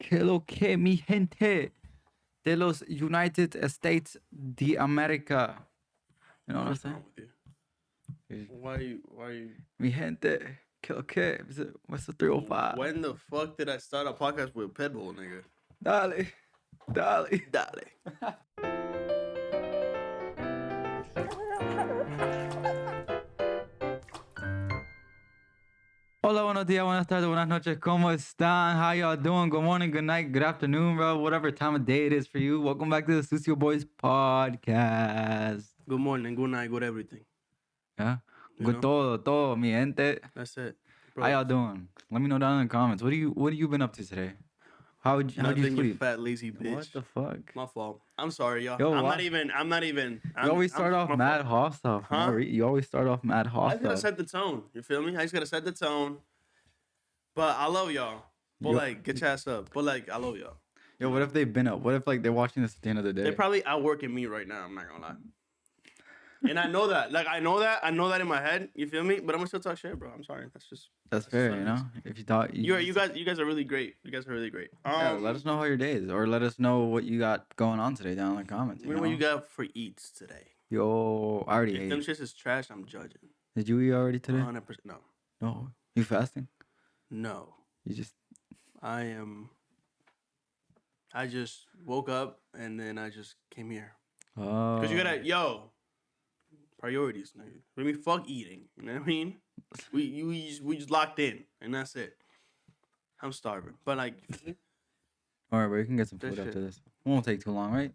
Que lo que, mi gente de los United States de America. You know what I'm What's saying? wrong with you? Why you? Mi gente, que lo que? What's the 305? When the fuck did I start a podcast with Pitbull, nigga? Dale. Hola, buenos días, buenas tardes, buenas noches. ¿Cómo están? How y'all doing? Good morning, good night, good afternoon, bro. Whatever time of day it is for you. Welcome back to the SucioBoyz podcast. Good morning, good night, good everything. Yeah? You Good know? todo, mi gente. That's it. How y'all doing? Let me know down in the comments. What you been up to today? How'd you Nothing, you sleep? fat lazy bitch. What the fuck? My fault. I'm sorry, y'all. Yo, I'm why- not even. You always start off my mad fault. hot stuff. Huh? You always start off mad I hot just gotta stuff. set the tone. You feel me? I just gotta set the tone. But I love y'all. But Yo- like, get your ass up. But like, I love y'all. Yo, what if they've been up? What if like they're watching this at the end of the day? They're probably outworking me right now. I'm not gonna lie. And I know that. Like, I know that in my head. You feel me? But I'm gonna still talk shit, bro. I'm sorry. That's fair, what you it know. is. If you thought You guys are really great. You guys are really great. yeah, let us know how your day is, or let us know what you got going on today down in the comments. What you got for eats today? Yo, I already If them ate. shits is trash, I'm judging. Did you eat already today? 100%. No. No. You fasting? No. You just I just woke up and then I just came here. oh. Cause you gotta priorities, nigga. I mean, fuck eating. You know what I mean? We just locked in and that's it. I'm starving, but like, All right, bro. You can get some That food shit. after this. It won't take too long, right?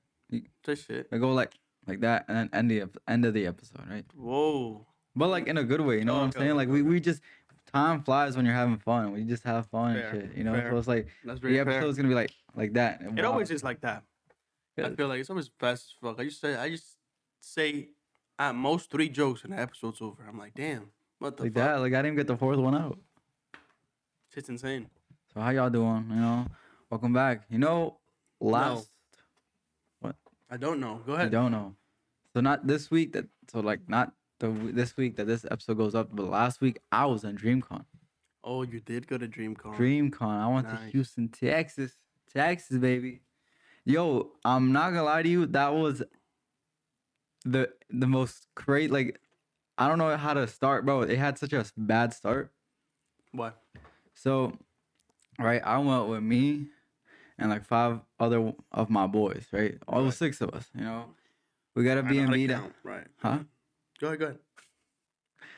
this shit. I go like that, and then end of the episode, right? Whoa. But like in a good way, you know what I'm Okay, saying? Like okay. we just time flies when you're having fun. We just have fun Fair, and shit, you know. fair. So it's like That's very the fair. episode's gonna be like that. It always is like that. Yeah. I feel like it's always fast as fuck. I just say at most 3 jokes and the episode's over. I'm like, damn, what the like fuck? that. Like I didn't even get the fourth one out. Shit's insane. So how y'all doing? You know, welcome back. You know, last I don't know. Go you ahead. don't know. So not this week that. So like not this week that this episode goes up, but last week I was in DreamCon. Oh, you did go to DreamCon. DreamCon. I went to Nice. Houston, Texas, baby. Yo, I'm not gonna lie to you. That was the most great. Like, I don't know how to start, bro. It had such a bad start. What? So, right, I went with me and like 5 other of my boys. Right, all Right. 6 of us. You know, we got a I know how to B&B. count. Right. Huh? Go ahead.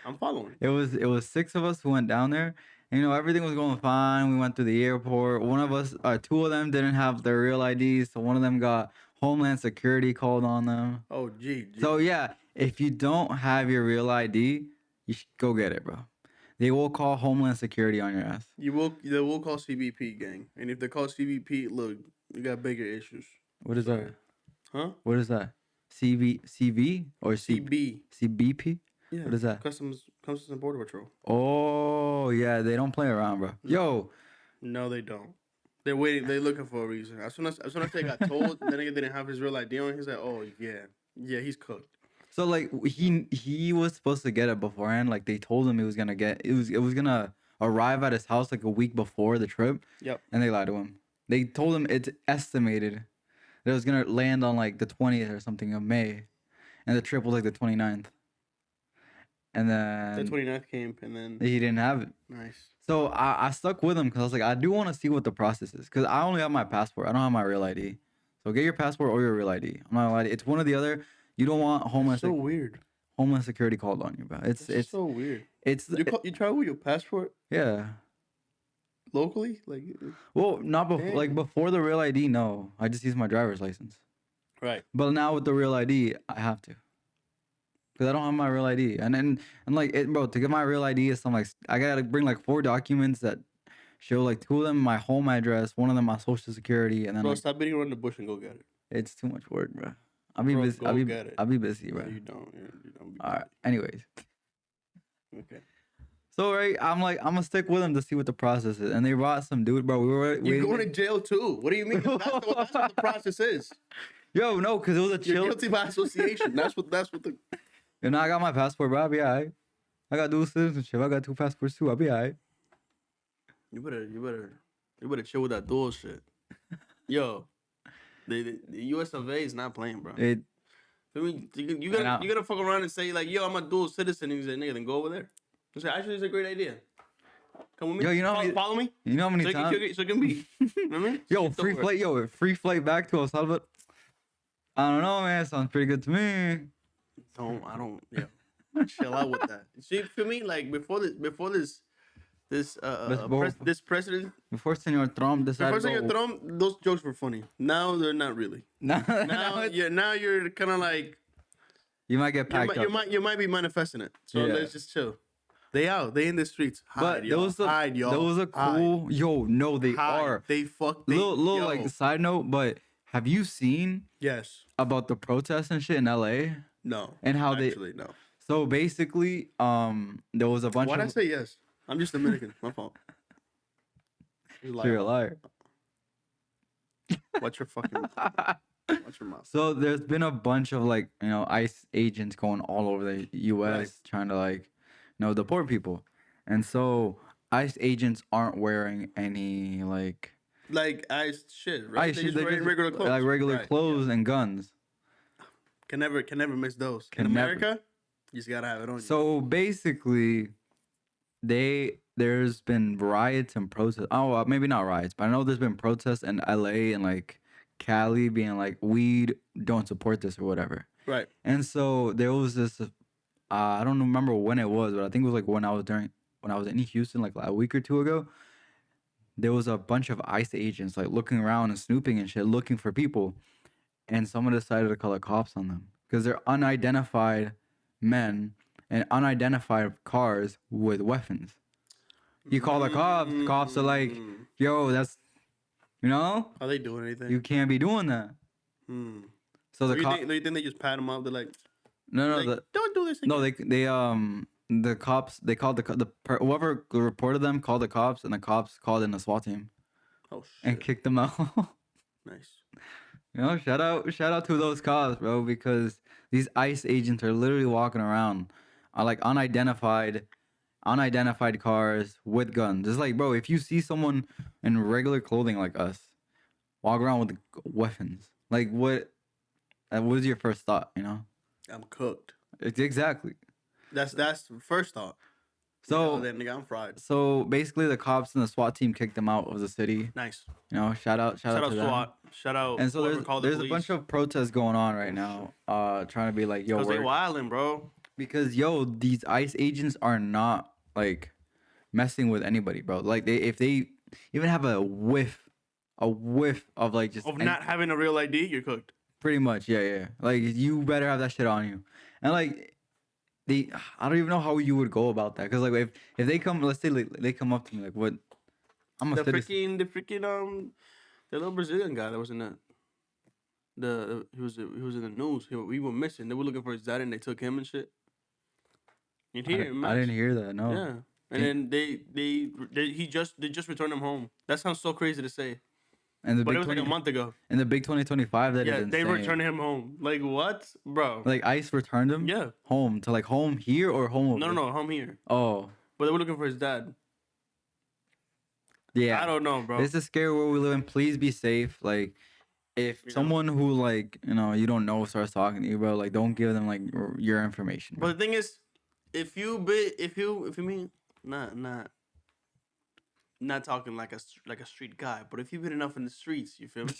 I'm following. It was 6 of us who went down there. And, you know, everything was going fine. We went through the airport. One of us, 2 of them didn't have their real IDs, so one of them got Homeland Security called on them. Oh, gee. So yeah, if you don't have your real ID, you should go get it, bro. They will call Homeland Security on your ass. They will call CBP, gang. And if they call CBP, look, you got bigger issues. What is that? Huh? What is that? CV or CB. CBP? Yeah. What is that? Customs and Border Patrol. Oh yeah, they don't play around, bro. Yo, No, they don't. They're waiting. They're looking for a reason. As soon as they got told, the nigga didn't have his real ID on. He's like, oh yeah, he's cooked. so like he was supposed to get it beforehand. Like they told him he was gonna get it was gonna arrive at his house like a week before the trip. Yep. And they lied to him. They told him it's estimated that it was gonna land on like the 20th or something of May, and the trip was like the 29th. And then The 29th came, and then he didn't have it. nice. So I stuck with him because I was like, I do want to see what the process is. Because I only have my passport. I don't have my real ID. So get your passport or your real ID. I'm not gonna lie to you. It's one or the other. You don't want Weird. Homeland Security called on you, bro. It's so weird. it's You travel with your passport yeah. locally, like Well, not before Damn. like before the real ID. No, I just use my driver's license. right. But now with the real ID, I have to. Because I don't have my real ID. And like, bro, to get my real ID is something like, I gotta bring like 4 documents that show like 2 of them my home address, 1 of them my social security, and then Bro, like, stop beating around the bush and go get it. it's too much work, bro. I'll be Bro, busy. go get it. I'll be busy, bro. No, you don't. You don't be All right. Anyways, Okay. so right, I'm gonna stick with them to see what the process is. And they brought some dude, bro. We were You're waiting. going to jail too. What do you mean? That's what the process is. Yo, no, because it was a You're chill. guilty by association. That's what the. You know, I got my passport, bro. I'll be alright. I got dual citizenship. I got 2 passports too. I'll be alright. You better chill with that dual shit. Yo, the U.S. of A. is not playing, bro. It I mean, you And I- gotta fuck around and say like, yo, I'm a dual citizen. And he's like, nigga, then go over there. I said, actually, it's a great idea. Come with me. Yo, you know how many- follow me. you know how many So times? it can be. You know what I mean? Yo, Shit, free don't flight. Yo, free flight back to El Salvador. I don't know, man. Sounds pretty good to me. I don't. Yeah. Chill out with that. See, for me, like before this this president, Before Senor Trump decided before Senor Trump, those jokes were funny. Now they're not really. now Now you're kind of like you might get packed up. you might be manifesting it. So Yeah. let's just chill. They in the streets. Hide, But y'all. Hide, y'all. those are cool. Yo, no, they Hide. are. They fuck. Little yo. like side note, but have you seen Yes. about the protests and shit in LA? No. And how actually no. So basically, there was a bunch Why'd of I say yes? I'm just Dominican. My fault. You're a liar. Watch your fucking watch your mouth. So there's been a bunch of like, ICE agents going all over the US Right. trying to like, deport people. And so ICE agents aren't wearing any like ice shit, right? ICE They shit, just wear regular clothes. like regular Right, clothes and guns. yeah. Can never miss those. Can In never. America, you just gotta have it on you. So basically, there's been riots and protests. Oh, maybe not riots, but I know there's been protests in LA and like Cali being like, we don't support this or whatever. Right. And so there was this. I don't remember when it was, but I think it was like when I was in Houston, like a week or two ago. There was a bunch of ICE agents like looking around and snooping and shit, looking for people, and someone decided to call the cops on them because they're unidentified men and unidentified cars with weapons. You call the cops are like, Mm. yo, that's, Are they doing anything? you can't be doing that. Hmm. So the Do you cop, think they just pat them up? They're like, no, like, don't do this again. no, the cops, they called whoever reported them called the cops, and the cops called in the SWAT team Oh and shit. kicked them out. Nice. Shout out to those cops, bro, because these ICE agents are literally walking around on like unidentified cars with guns. It's like, bro, if you see someone in regular clothing like us walk around with weapons, like what was your first thought, I'm cooked. It's exactly. That's the first thought. So then nigga, I'm fried. So basically the cops and the SWAT team kicked them out of the city. Nice. Shout out Shout out to them. SWAT. Shout out. And so whoever called the there's a bunch police. of protests going on right now, trying to be like, yo, Cause they we're- wildin', bro. because these ICE agents are not like messing with anybody, bro. Like if they even have a whiff of like just Of not having a real ID, you're cooked. pretty much, yeah. Like you better have that shit on you, and like I don't even know how you would go about that, because like if they come, let's say like, they come up to me like, what? I'm a citizen. The little Brazilian guy that was in that. He was in the news. We were missing. They were looking for his dad and they took him and shit. You hear him? I didn't hear that. No. Yeah, and then they just returned him home. That sounds so crazy to say, And the but big it was like a month ago. in the big 2025, that is Yeah, insane. they returned him home. Like what, bro? Like ICE returned him. Yeah. Home to like home here or home. No, home here. Oh. But they were looking for his dad. Yeah. I don't know, bro. This is a scary world we live in. Please be safe. Like, if someone who like you don't know starts talking to you, bro, like don't give them like your information. But the thing is, if you mean not talking like a street guy, but if you've been enough in the streets, you feel me?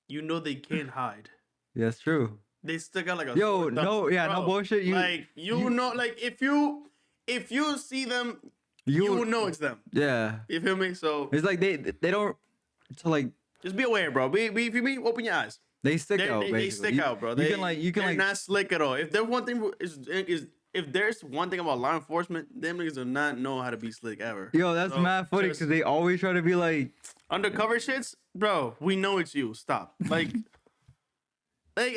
You know they can't hide. Yeah, it's true. They still got like a Yo, no, yeah, no bullshit. You know, like if you see them, you know it's them. Yeah. You feel me? So It's like they don't. So like just be aware, bro. If you mean, open your eyes. they stick out. They Basically. stick out, bro. They're not slick at all. If there's one thing if there's one thing about law enforcement, them niggas do not know how to be slick ever. Yo, that's So, mad funny just- because they always try to be like. Undercover shits, bro. We know it's you. Stop. Like,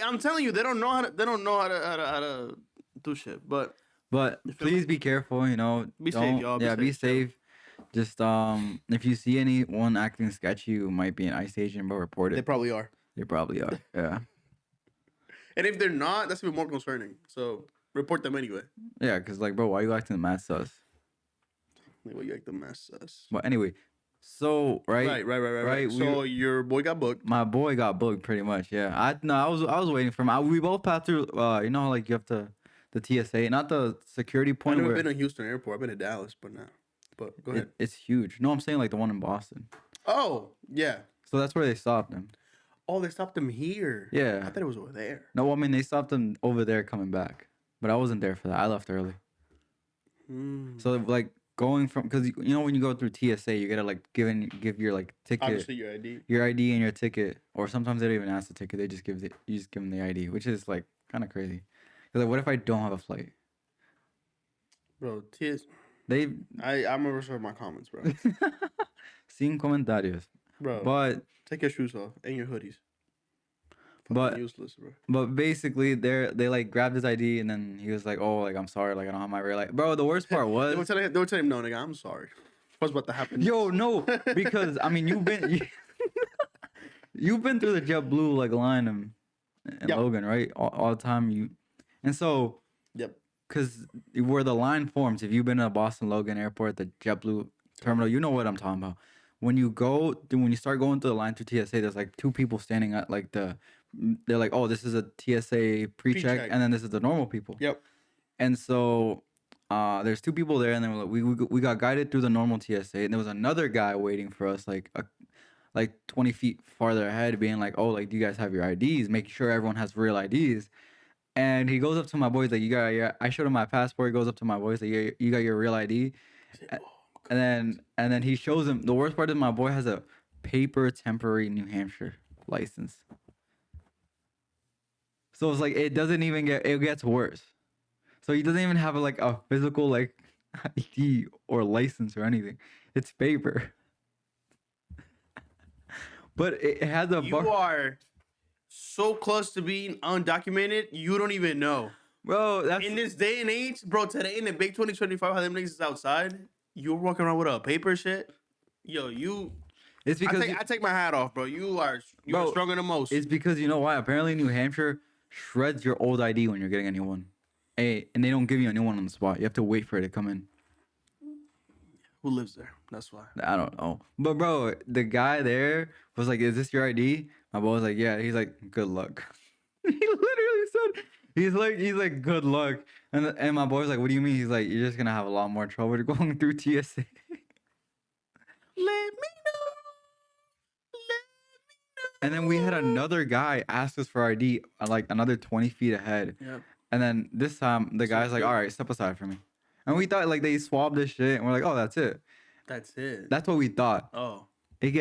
I'm telling you, they don't know how to do shit. But But You feel please be careful. Be Don't- safe, y'all. Be Yeah, be safe, safe. Just if you see anyone acting sketchy, who might be an ICE agent, but report they it. probably are. They probably are. Yeah. And if they're not, that's even more concerning. So report them anyway. Yeah, because like, bro, why you acting mad sus? Like, what you like the mess us? But anyway, So Right. right. So your boy got booked. My boy got booked pretty much. Yeah. I was waiting for him. We both passed through. You know, how, like you have to the TSA, not the security I point never where been to Houston Airport. I've been to Dallas, but not. But go ahead. it's huge. No, I'm saying like the one in Boston. Oh yeah. So that's where they stopped him. Oh, they stopped him here. I Yeah. thought it was over there. No, I mean they stopped him over there coming back, but I wasn't there for that. I left early. So like going from, because you know when you go through TSA, you gotta like give your like ticket, Obviously your ID. your ID and your ticket, or sometimes they don't even ask the ticket. They just you just give them the ID, which is like kind of crazy. Cause like, what if I don't have a flight? Bro, I'm gonna reserve my comments, bro. Sin comentarios. Bro, But take your shoes off and your hoodies. But useless, bro. But basically, they like grabbed his ID and then he was like, "Oh, like I'm sorry, like I don't have my real ID." Bro, the worst part was they were telling him, "No, nigga, I'm sorry. What's about to happen?" Yo, no, because I mean, you've been through the JetBlue like line and Yep. Logan, right? All the time and so Yep. because where the line forms, if you've been to Boston Logan Airport, the JetBlue terminal, you know what I'm talking about. When you start going through the line through TSA, there's like two people standing at like they're like, oh, this is a TSA pre-check, and then this is the normal people. Yep. And so there's two people there, and then we got guided through the normal TSA, and there was another guy waiting for us like 20 feet farther ahead, being like, oh, like, do you guys have your IDs? Making sure everyone has real IDs. And he goes up to my boys like, you got your, I showed him my passport. He goes up to my boys like, you got your real ID. And then he shows him. The worst part is my boy has a paper temporary New Hampshire license. So it's like it gets worse. So he doesn't even have like a physical like ID or license or anything. It's paper. But it has a You are so close to being undocumented, you don't even know. Bro, that's in this day and age, bro, today in the big 2025, how them niggas is outside, you're walking around with a paper shit. Yo, it's because I take my hat off, bro. You are stronger than most. It's because you know why? Apparently New Hampshire shreds your old ID when you're getting a new one. Hey, and they don't give you a new one on the spot. You have to wait for it to come in. Who lives there? That's why. I don't know. But bro, the guy there was like, "Is this your ID?" My boy was like, "Yeah." He's like, "Good luck." He literally said, "He's like, good luck." And my boy's like, "What do you mean?" He's like, "You're just gonna have a lot more trouble going through TSA." Let me know. And then we had another guy ask us for ID like another 20 feet ahead. Yep. And then this time the guy's like, "All right, step aside for me." And we thought like they swabbed this shit, and we're like, "Oh, that's it." That's it. That's what we thought. Oh. It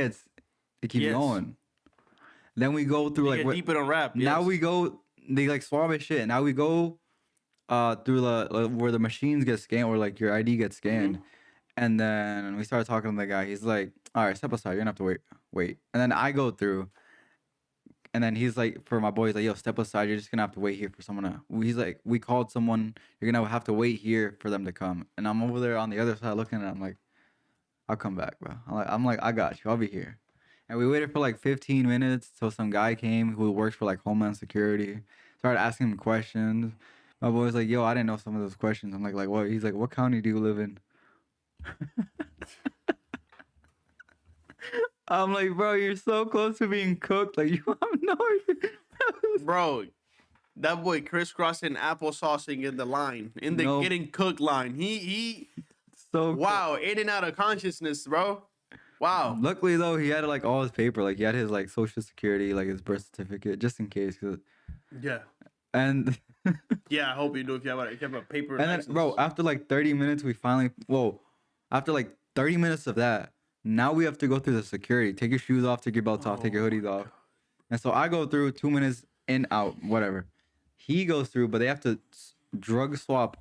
keeps going. Then we go through like deep in a wrap. Now we go. They like swab his shit. And now we go through the where the machines get scanned or like your ID gets scanned. Mm-hmm. And then we started talking to the guy. He's like, "All right, step aside. You're gonna have to wait." And then I go through. And then he's like, for my boy, he's like, "Yo, step aside. You're just gonna have to wait here for someone to." He's like, "We called someone. You're gonna have to wait here for them to come." And I'm over there on the other side looking at it. I'm like, "I'll come back, bro." I'm like, "I got you. I'll be here." And we waited for like 15 minutes till some guy came who works for like Homeland Security. Started asking him questions. My boy's like, "Yo, I didn't know some of those questions." I'm like what? He's like, "What county do you live in?" I'm like, "Bro, you're so close to being cooked. Like, you have no idea." Bro, that boy crisscrossing applesaucing in the line, in the getting cooked line. He so wow, in and out of consciousness, bro. Wow. Luckily though, he had like all his paper. Like he had his like social security, like his birth certificate, just in case. Yeah. And yeah, I hope you do if you have a paper. And license. Then, bro, after like 30 minutes, after like 30 minutes of that, now we have to go through the security. Take your shoes off, take your belts off, take your hoodies off. And so I go through 2 minutes in, out, whatever. He goes through, but they have to swab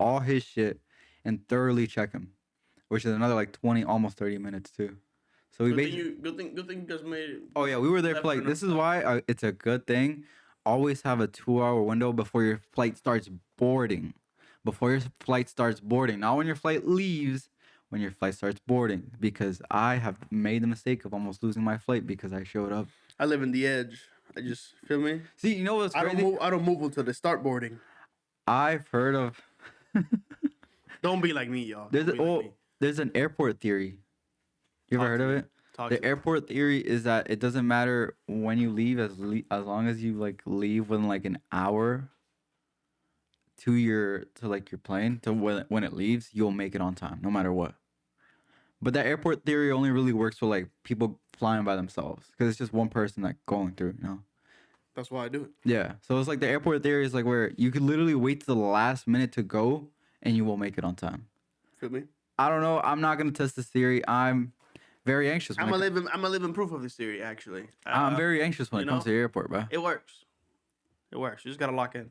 all his shit and thoroughly check him, which is another like 20, almost 30 minutes too. So we basically good thing you guys made it. Oh yeah, we were there for like, this is why it's a good thing. Always have a 2-hour window before your flight starts boarding. Not when your flight leaves, when your flight starts boarding. Because I have made the mistake of almost losing my flight because I showed up. I live in the edge. I just, feel me? See, you know what's crazy? I don't move until they start boarding. I've heard of... Don't be like me, y'all. There's an airport theory. You ever Talk heard to of me. it? Talk The to me. airport theory is that it doesn't matter when you leave, as long as you like leave within like an hour to like your plane to when it leaves, you'll make it on time, no matter what. But that airport theory only really works for like people flying by themselves because it's just one person like going through, you know. That's why I do it. Yeah. So it's like the airport theory is like where you could literally wait to the last minute to go and you will make it on time. Feel me? I don't know. I'm not gonna test this theory. I'm very anxious when I'm a living proof of this theory. Actually, I'm very anxious when you it comes know, to the airport, bro. it works. It works. You just gotta lock in.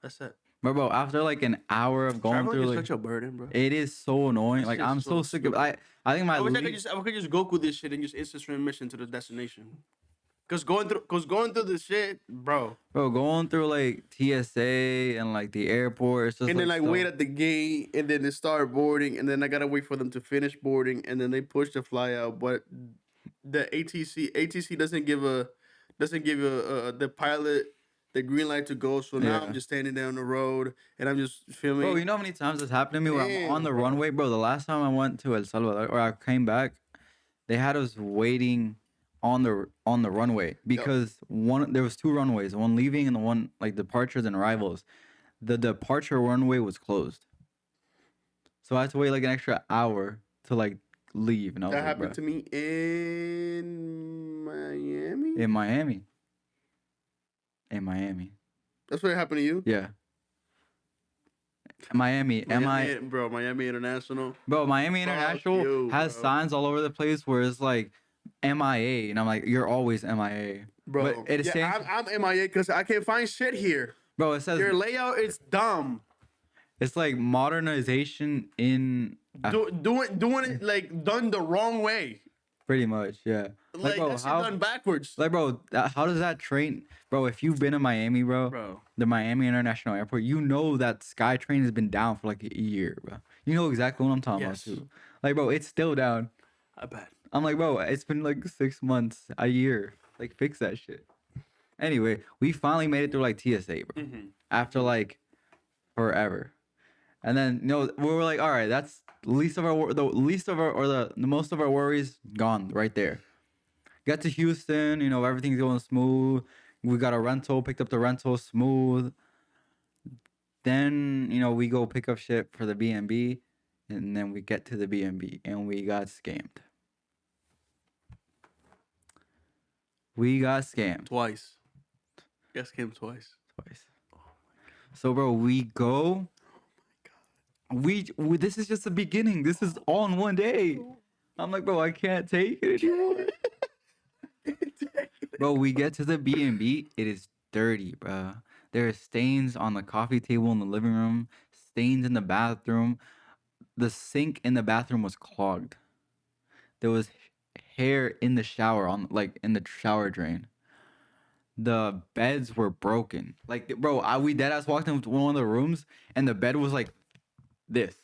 That's it. Bro, after like an hour of going Traveling through, is like, such a burden, bro. it is so annoying. It's Like just I'm so so sick of. stupid. I think my I wish least, I could just Goku this shit and just instant transmission to the destination. Cause going through the shit, bro. bro, going through like TSA and like the airport. It's just And then like like so, wait at the gate, and then they start boarding, and then I gotta wait for them to finish boarding, and then they push the fly out. But the ATC doesn't give the pilot the green light to go. So now I'm yeah. just standing down the road, and I'm just filming. Bro, you know how many times this happened to me when I'm on Damn, the bro. runway, bro? The last time I went to El Salvador or I came back, they had us waiting on the runway because there was two runways, one leaving and the one like departures and arrivals. The departure runway was closed, so I had to wait like an extra hour to like leave, and I was That like, bro, happened to me in Miami. in Miami, in Miami, That's what happened to you. yeah, Miami, Bro, Miami International. bro, Miami Fuck International you, has bro. signs all over the place where it's like MIA, and I'm like, you're always MIA, Bro, but it is saying, I'm MIA because I can't find shit here. bro, it says Your layout is dumb. it's like modernization in Doing it like done the wrong way. pretty much, yeah. Like bro, that shit done backwards. like, bro, how does that train, bro? If you've been to Miami, bro, the Miami International Airport, you know that SkyTrain has been down for like a year, bro. You know exactly what I'm talking Yes. about too. Like, bro, it's still down. I bet. I'm like, bro, it's been like 6 months, a year. Like, fix that shit. Anyway, we finally made it through like TSA, bro. After like forever. And then we were like, all right, that's the least of our or the most of our worries gone right there. Got to Houston, everything's going smooth. We got a rental, picked up the rental smooth. Then, we go pick up shit for the B&B, and then we get to the B&B and we got scammed. We got scammed Twice. Yes, came twice. twice. So, bro, we go. We this is just the beginning. This is all in one day. I'm like, bro, I can't take it anymore. Bro, we get to the B&B. It is dirty, bro. There are stains on the coffee table in the living room, stains in the bathroom. The sink in the bathroom was clogged. There was hair in the shower in the shower drain. The beds were broken. Like, bro, we deadass walked into one of the rooms and the bed was like this.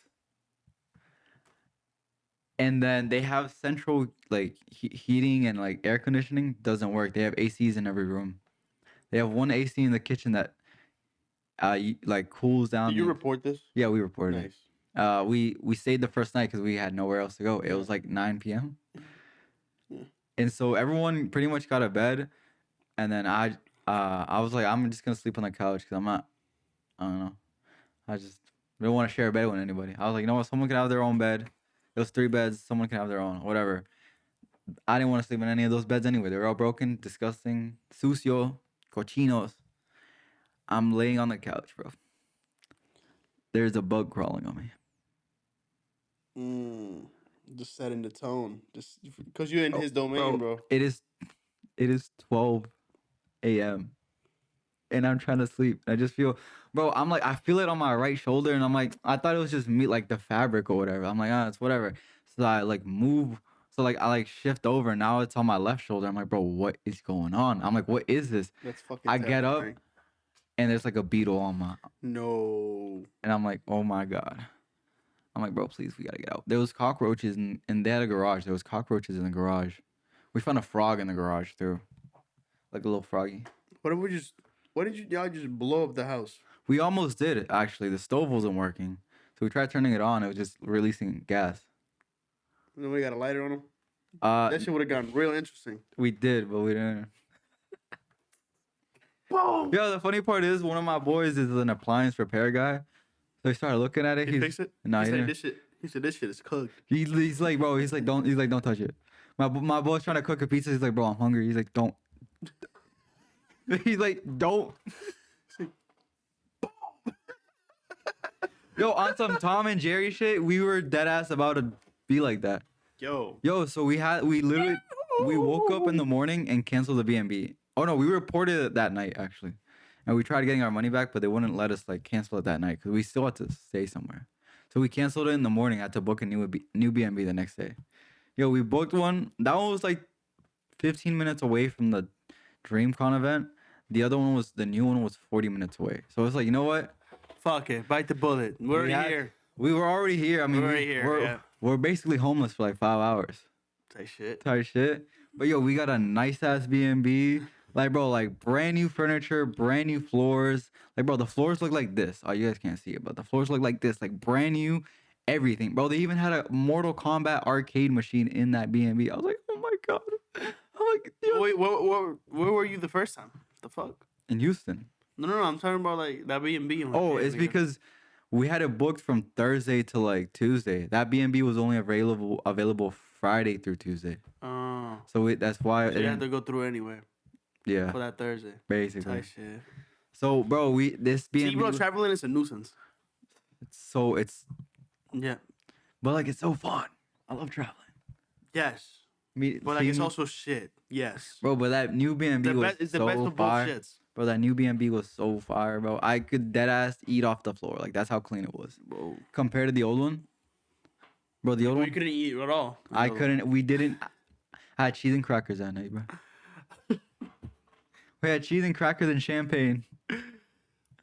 And then they have central like heating and like air conditioning doesn't work. They have ACs in every room. They have one AC in the kitchen that like cools down. Did you report this? Yeah, we reported it. Nice. We stayed the first night because we had nowhere else to go. It was like 9 p.m. And so everyone pretty much got a bed, and then I was like, I'm just gonna sleep on the couch because I don't know, I just don't want to share a bed with anybody. I was like, you know what, someone can have their own bed. There was 3 beds, someone can have their own, whatever. I didn't want to sleep in any of those beds anyway. They were all broken, disgusting, sucio, cochinos. I'm laying on the couch, bro. There's a bug crawling on me. Just setting the tone. Just because you're in his domain, bro. It is 12 a.m. and I'm trying to sleep. I just feel, bro, I feel it on my right shoulder, and I'm like, I thought it was just me, like the fabric or whatever. I'm like, it's whatever. So I like move. So like I like shift over. And now it's on my left shoulder. I'm like, bro, what is going on? I'm like, what is this? That's fucking. I get up, and there's like a beetle on my. No. And I'm like, oh my god. I'm like, bro, please, we gotta get out. There was cockroaches and they had a garage. There was cockroaches in the garage. We found a frog in the garage too, like a little froggy. Why didn't y'all just blow up the house? We almost did actually. The stove wasn't working, so we tried turning it on. It was just releasing gas. Nobody got a lighter on them. That shit would have gotten real interesting. we did, but we didn't. Boom. Yo, the funny part is one of my boys is an appliance repair guy. So he started looking at it. He fixed it. No, he he said didn't. this shit. He said this shit is cooked. He's like, bro. He's like, don't touch it. My boy's trying to cook a pizza. He's like, bro, I'm hungry. He's like, don't. He's like, don't. Yo, on some Tom and Jerry shit, we were dead ass about to be like that. Yo. So we woke up in the morning and canceled the B&B. Oh no, we reported it that night actually, and we tried getting our money back, but they wouldn't let us like cancel it that night because we still had to stay somewhere. So we canceled it in the morning. Had to book a new B&B the next day. Yo, we booked one. That one was like 15 minutes away from the DreamCon event. The other one the new one was 40 minutes away. So it's like, you know what? Fuck it. Bite the bullet. We're here. We were already here. I mean, We're here. We're basically homeless for like 5 hours. Type shit. But yo, we got a nice ass B&B. Like, bro, like brand new furniture, brand new floors. Like, bro, the floors look like this. Oh, you guys can't see it, but the floors look like this. Like, brand new everything. Bro, they even had a Mortal Kombat arcade machine in that B&B. I was like, oh my God. I'm like, yo. Wait, where were you the first time? The fuck? In Houston. No. I'm talking about like that B&B. Oh, it's because we had it booked from Thursday to like Tuesday. That B&B was only available Friday through Tuesday. Oh. So that's why you had to go through anyway. Yeah. For that Thursday. Basically. Type shit. So, bro, this B&B. See, bro, traveling is a nuisance. It's. Yeah. But like, it's so fun. I love traveling. Yes. But like, it's also shit. Yes. Bro, but that new B&B was it's so the best of both fire. shits. Bro, that new B&B was so fire, bro. I could dead ass eat off the floor. Like, that's how clean it was. Bro. Compared to the old one. Bro, the old one. You couldn't eat at all. I couldn't. We didn't. I had cheese and crackers that night, bro. We had cheese and crackers and champagne.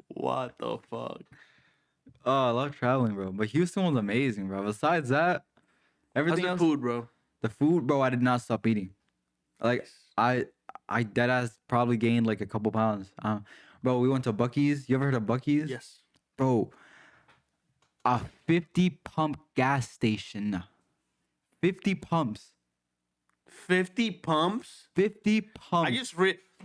What the fuck? Oh, I love traveling, bro. But Houston was amazing, bro. Besides that, everything else. Food, bro. The food, bro. I did not stop eating. Like I dead ass probably gained like a couple pounds. Bro, we went to Buc-ee's. You ever heard of Buc-ee's? Yes. Bro, a 50 pump gas station. 50 pumps. 50 pumps? 50 pumps. I just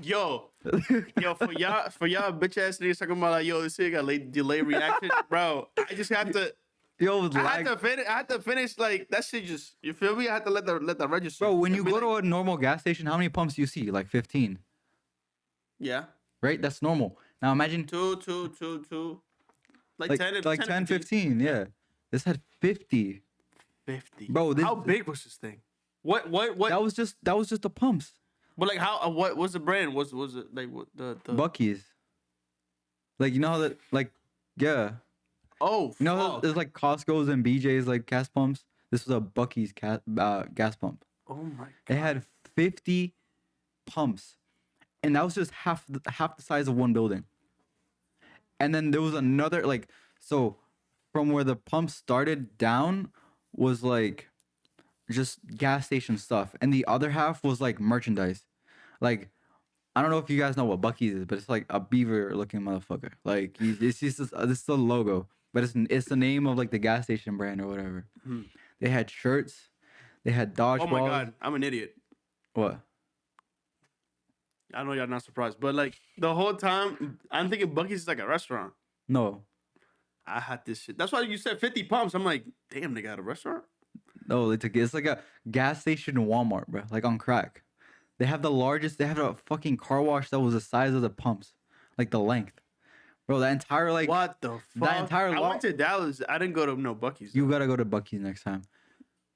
yo for y'all bitch ass niggas talking about like, yo, this shit got delayed reaction, bro. I just have to. Yo, I had to finish like that shit. Just you feel me? I had to let the register. Bro, when you go to a normal gas station, how many pumps do you see? Like 15. Yeah. Right? That's normal. Now imagine two. Like 10, 10, 15. Yeah. This had 50. 50. Bro, how big was this thing? What? That was just the pumps. But like how? What was the brand? Was it like what the Buc-ee's? Like, you know how that, like, yeah. Oh, you know, there's like Costco's and BJ's like gas pumps. This was a Buc-ee's gas pump. Oh my God. It had 50 pumps, and that was just half the size of one building. And then there was another like, so from where the pump started down was like just gas station stuff, and the other half was like merchandise. Like, I don't know if you guys know what Buc-ee's is, but it's like a beaver looking motherfucker. Like, it's just this is the logo, but it's the name of like the gas station brand or whatever. Mm-hmm. They had shirts, they had dodgeballs. Oh my God, I'm an idiot. What? I know y'all not surprised, but like the whole time I'm thinking Buc-ee's is like a restaurant. No. I had this shit. That's why you said 50 pumps. I'm like, damn, they got a restaurant? No, it's like a gas station Walmart, bro. Like on crack. They have a fucking car wash that was the size of the pumps. Like the length. Bro, that entire like what the fuck? That entire I went to Dallas. I didn't go to no Buc-ee's. You gotta go to Buc-ee's next time.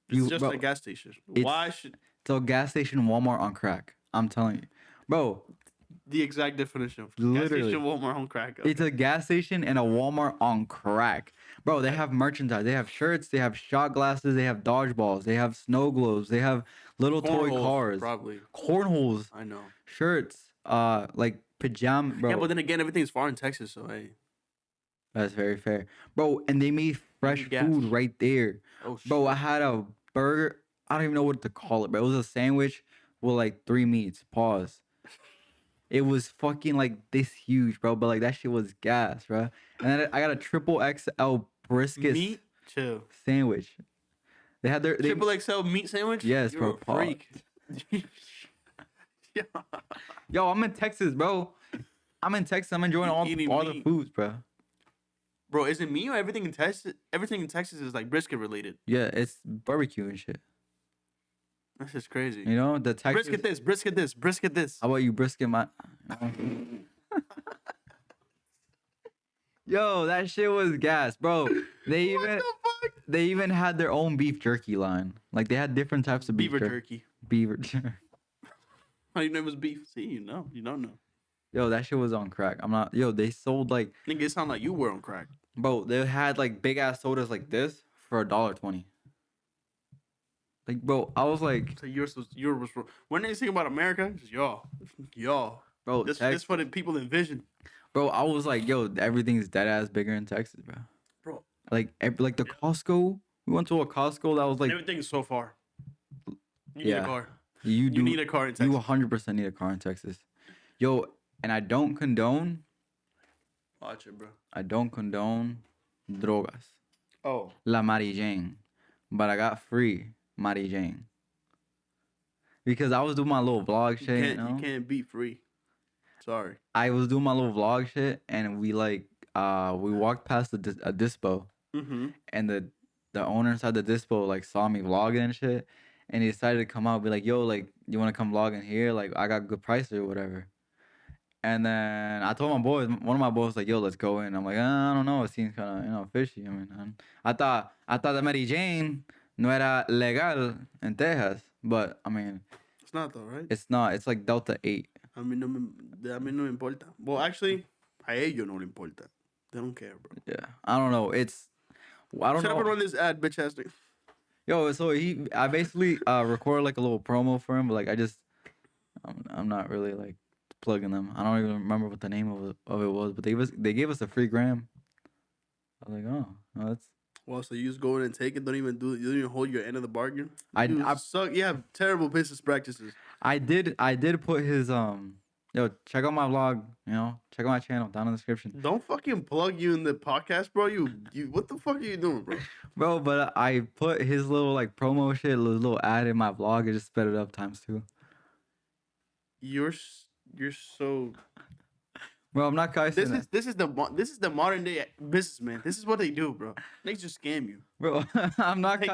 It's just a gas station. Why should it's a gas station Walmart on crack. I'm telling you. Bro. The exact definition of literally. Gas station Walmart on crack. Okay. It's a gas station and a Walmart on crack. Bro, they have merchandise. They have shirts. They have shot glasses. They have dodgeballs. They have snow globes. They have little toy cars. Probably. Cornholes. I know. Shirts. Like pajama. Bro. Yeah, but then again, everything's far in Texas, so hey. That's very fair. Bro, and they made fresh food right there. Oh, shit. Bro, I had a burger. I don't even know what to call it, but it was a sandwich with like 3 meats. Pause. It was fucking like this huge, bro. But like that shit was gas, bro. And then I got a triple XL brisket meat chill sandwich. They had their Triple XL meat sandwich. yes, You're bro. a freak. Yeah. Yo, I'm in Texas, bro. I'm in Texas. I'm enjoying Eating all the meat. foods, bro. Bro, is it me or everything in Texas? Everything in Texas is like brisket related. Yeah, it's barbecue and shit. That's just crazy. You know the Texas. Brisket this, brisket this, brisket this. How about you brisket my? Yo, that shit was gas, bro. They What even the fuck? they even had their own beef jerky line. Like they had different types of beef Beaver jerky. Beaver. How you know it was beef? See, you know. You don't know. Yo, that shit was on crack. I'm not. Yo, they sold like, Nigga, it sound like you were on crack. bro. They had like big ass sodas like this for $1.20. Like, bro, I was like, So yours was when they think about America, just y'all. bro, This for the people in vision. bro. I was like, yo, everything's dead ass bigger in Texas, bro. Bro. Like, like the Costco. We went to a Costco that was like, Everything is so far. You need Yeah. a car. you You do need a car in Texas. you 100% need a car in Texas. Yo, and I don't condone Watch it, bro. drogas. Oh. La Mary Jane. But I got free Mary Jane. Because I was doing my little vlog shit. You can't be free. Sorry. I was doing my little vlog shit and we walked past a dispo Mm-hmm. and the owner inside the dispo like saw me vlogging and shit and he decided to come out and be like, yo, like, you want to come vlog in here? Like, I got good prices or whatever. And then I told my boys, one of my boys like, yo, let's go in. I'm like, I don't know. It seems kind of, fishy. I mean, I thought that Mary Jane no era legal in Texas. But, I mean, It's not though, right? it's not. It's like Delta 8. A mí no me importa. Well, actually, a ellos no le importa. They don't care, bro. Yeah. I don't know. I don't Shut up and know. run this ad, bitch ass thing. Yo, so I basically recorded like a little promo for him, but like I'm not really like plugging them. I don't even remember what the name of it was, but they gave us a free gram. I was like, oh, no, that's. Well, so you just go in and take it. You don't even hold your end of the bargain. I suck. You have terrible business practices. I did put his yo, check out my vlog, check out my channel down in the description. Don't fucking plug you in the podcast, bro. You what the fuck are you doing, bro? Bro, but I put his little like promo shit, little ad in my vlog and just sped it up ×2. You're so. Bro, I'm not cussing. This is the modern day businessman. This is what they do, bro. They just scam you. Bro, I'm not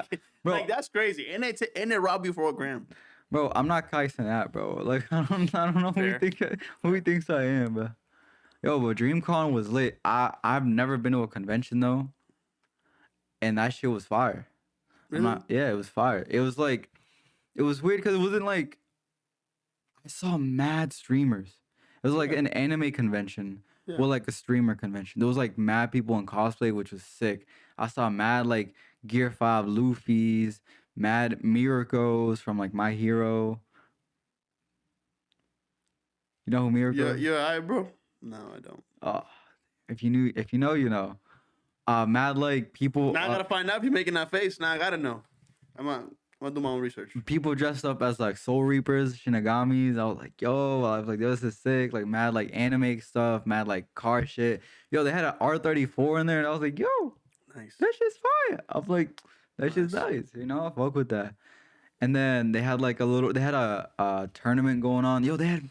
bro. Like that's crazy, and they rob you for a gram. Bro, I'm not cussing that, bro. Like I don't know who he thinks I am, bro. Yo, but DreamCon was lit. I've never been to a convention though, and that shit was fire. Really? Yeah, it was fire. It was like, it was weird because it wasn't like, I saw mad streamers. It was like an anime convention. Yeah. Well, like a streamer convention. There was like mad people in cosplay, which was sick. I saw mad like Gear 5 Luffy's, mad Miracos from like My Hero. You know who Miracle is? Yeah, I bro. No, I don't. If you know, you know. Mad like people. Now I gotta find out if you're making that face. Now I gotta know. I'm gonna do my own research. People dressed up as like Soul Reapers, Shinagamis. I was like, yo, I was like, this is sick. Like mad like anime stuff, mad like car shit. Yo, they had an R34 in there, and I was like, yo, Nice. that shit's fire. I was like, that shit's nice. I fuck with that. And then they had like they had a tournament going on. Yo, they had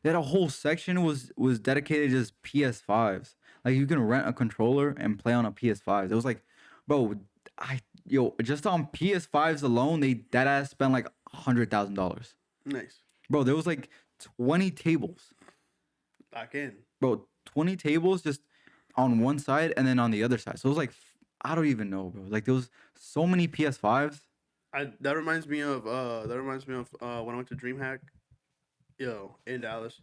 a whole section was dedicated to just PS5s. Like you can rent a controller and play on a PS5. It was like, bro, just on PS5s alone, that ass spent like $100,000. Nice. Bro, there was like 20 tables. Back in. Bro, 20 tables just on one side and then on the other side. So it was like, I don't even know, bro. Like there was so many PS5s. That reminds me of when I went to DreamHack, in Dallas,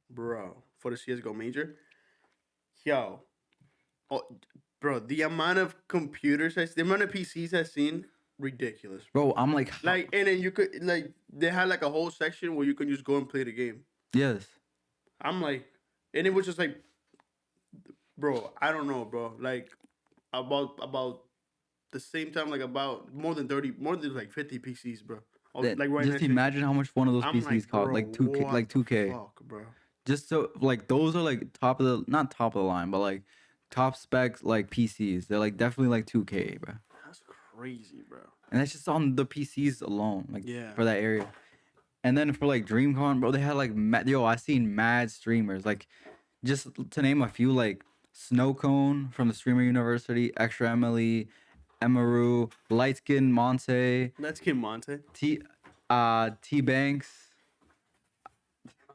bro, for the CS:GO major. Bro, the amount of computers, the amount of PCs I've seen, ridiculous. Bro, I'm like, and then you could they had like a whole section where you could just go and play the game. yes. I'm like, and it was just like, bro, I don't know, bro. Like about the same time, like about more than like 50 PCs, bro. Like right just imagine how much one of those PCs cost, like 2K, like 2K. Fuck, bro. Just so like those are like not top of the line, but like top specs like PCs. They're like definitely like 2K, bro. That's crazy, bro. and that's just on the PCs alone, like Yeah. for that area. And then for like DreamCon, bro, they had like I seen mad streamers, like just to name a few, like Snowcone from the Streamer University, Extra Emily, Emaru, Lightskin Monte, That's Kim Monte. T Banks.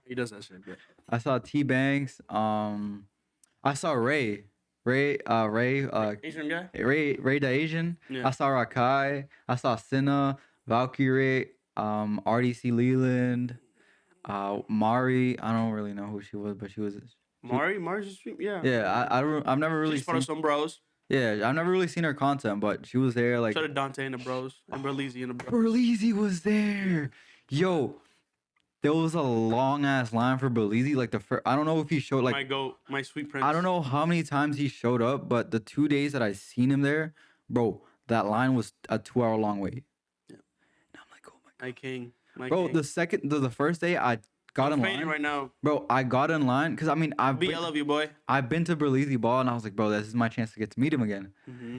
He does that shit, but I saw T Banks. I saw Ray. Ray, Asian guy. Ray the Asian. Yeah. I saw Rakai. I saw Cinna, Valkyrie, RDC Leland, Mari. I don't really know who she was, but she was. Mari's a stream. Yeah. Yeah, I've never really She's part of seen. some bros. Yeah, I've never really seen her content, but she was there. Like Shout out to Dante and the bros and Berlizzi and the bros. Berlizzi was there. Yo, there was a long ass line for Berlizzi. Like the first, I don't know if he showed like. My sweet prince. I don't know how many times he showed up, but the 2 days that I seen him there, bro, that line was a 2 hour long wait. Yeah. And I'm like, oh my god. My king. Bro, the first day I got in line right now. Bro, I got in line because I mean I love you, boy. I've been to Berlizzi Ball and I was like, bro, this is my chance to get to meet him again. Mm-hmm.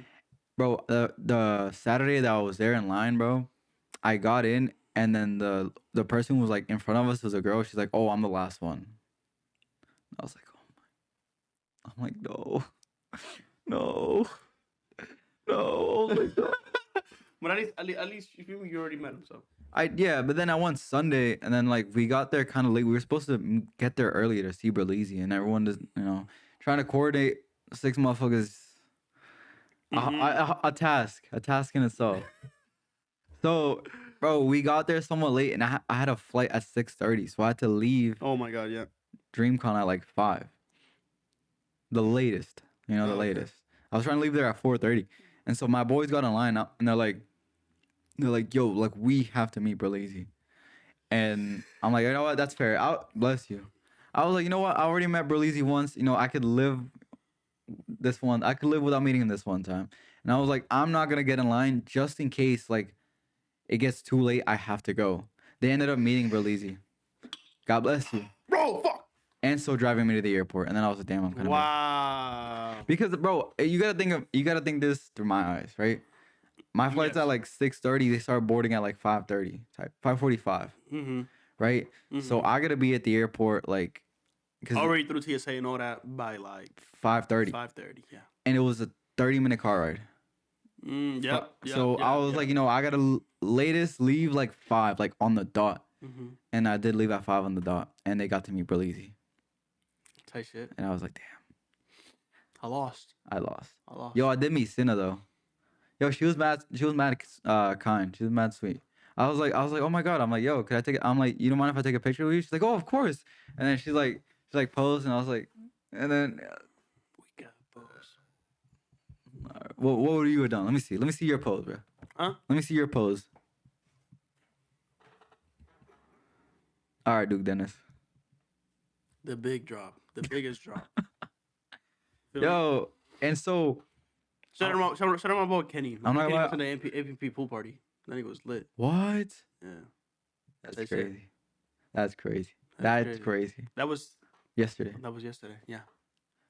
Bro, the Saturday that I was there in line, bro, I got in and then the person who was like in front of us was a girl. She's like, oh, I'm the last one. I was like, oh my. I'm like, no, no, no. Oh my God. But at least you already met him, so. Yeah, but then I went Sunday, and then like we got there kind of late. We were supposed to get there earlier to see Berlizzi, and everyone just trying to coordinate 6 motherfuckers. A task in itself. So, bro, we got there somewhat late, and I had a flight at 6:30, so I had to leave Oh my god, yeah. DreamCon at like 5. The latest, the Oh, okay. latest. I was trying to leave there at 4:30, and so my boys got in line up, and they're like, yo, like we have to meet Berlizzi. And I'm like, you know what? That's fair. Bless you. I was like, you know what? I already met Berlizzi once. I could live this one. I could live without meeting him this one time. And I was like, I'm not gonna get in line just in case like it gets too late. I have to go. They ended up meeting Berlizzi. God bless you. Bro, fuck. And so driving me to the airport. And then I was like, damn, I'm kind of wow. because bro, you gotta think this through my eyes, right? My flight's Yes. at like 6:30. They start boarding at like 5:30, 5:45, Mm-hmm. right? So I gotta be at the airport like, cause Already through TSA and all that by like 5:30, 5:30, yeah. and it was a 30-minute car ride. Yep. So I was like, I gotta latest leave like 5, like on the dot, Mm-hmm. and I did leave at 5 on the dot, and they got to meet Berlizzi, Tight shit. and I was like, damn, I lost. I lost. Yo, Yo, I did meet Cinna though. Yo, she was mad kind. She was mad sweet. I was like, oh my god. I'm like, yo, could I take it? I'm like, you don't mind if I take a picture with you? She's like, oh, of course. And then she's like posed, and I was like, and then we got boss. what would you have done? Let me see your pose, bro. Huh? Let me see your pose. All right, Duke Dennis. The big drop. The biggest drop. Feel me? Yo, and so Shout out my boy Kenny. I'm not Kenny gonna went to the APP pool party. That nigga was lit. what? Yeah. That's They said- crazy. That's crazy. That's That's crazy. crazy. That was Yesterday. yesterday. Yeah.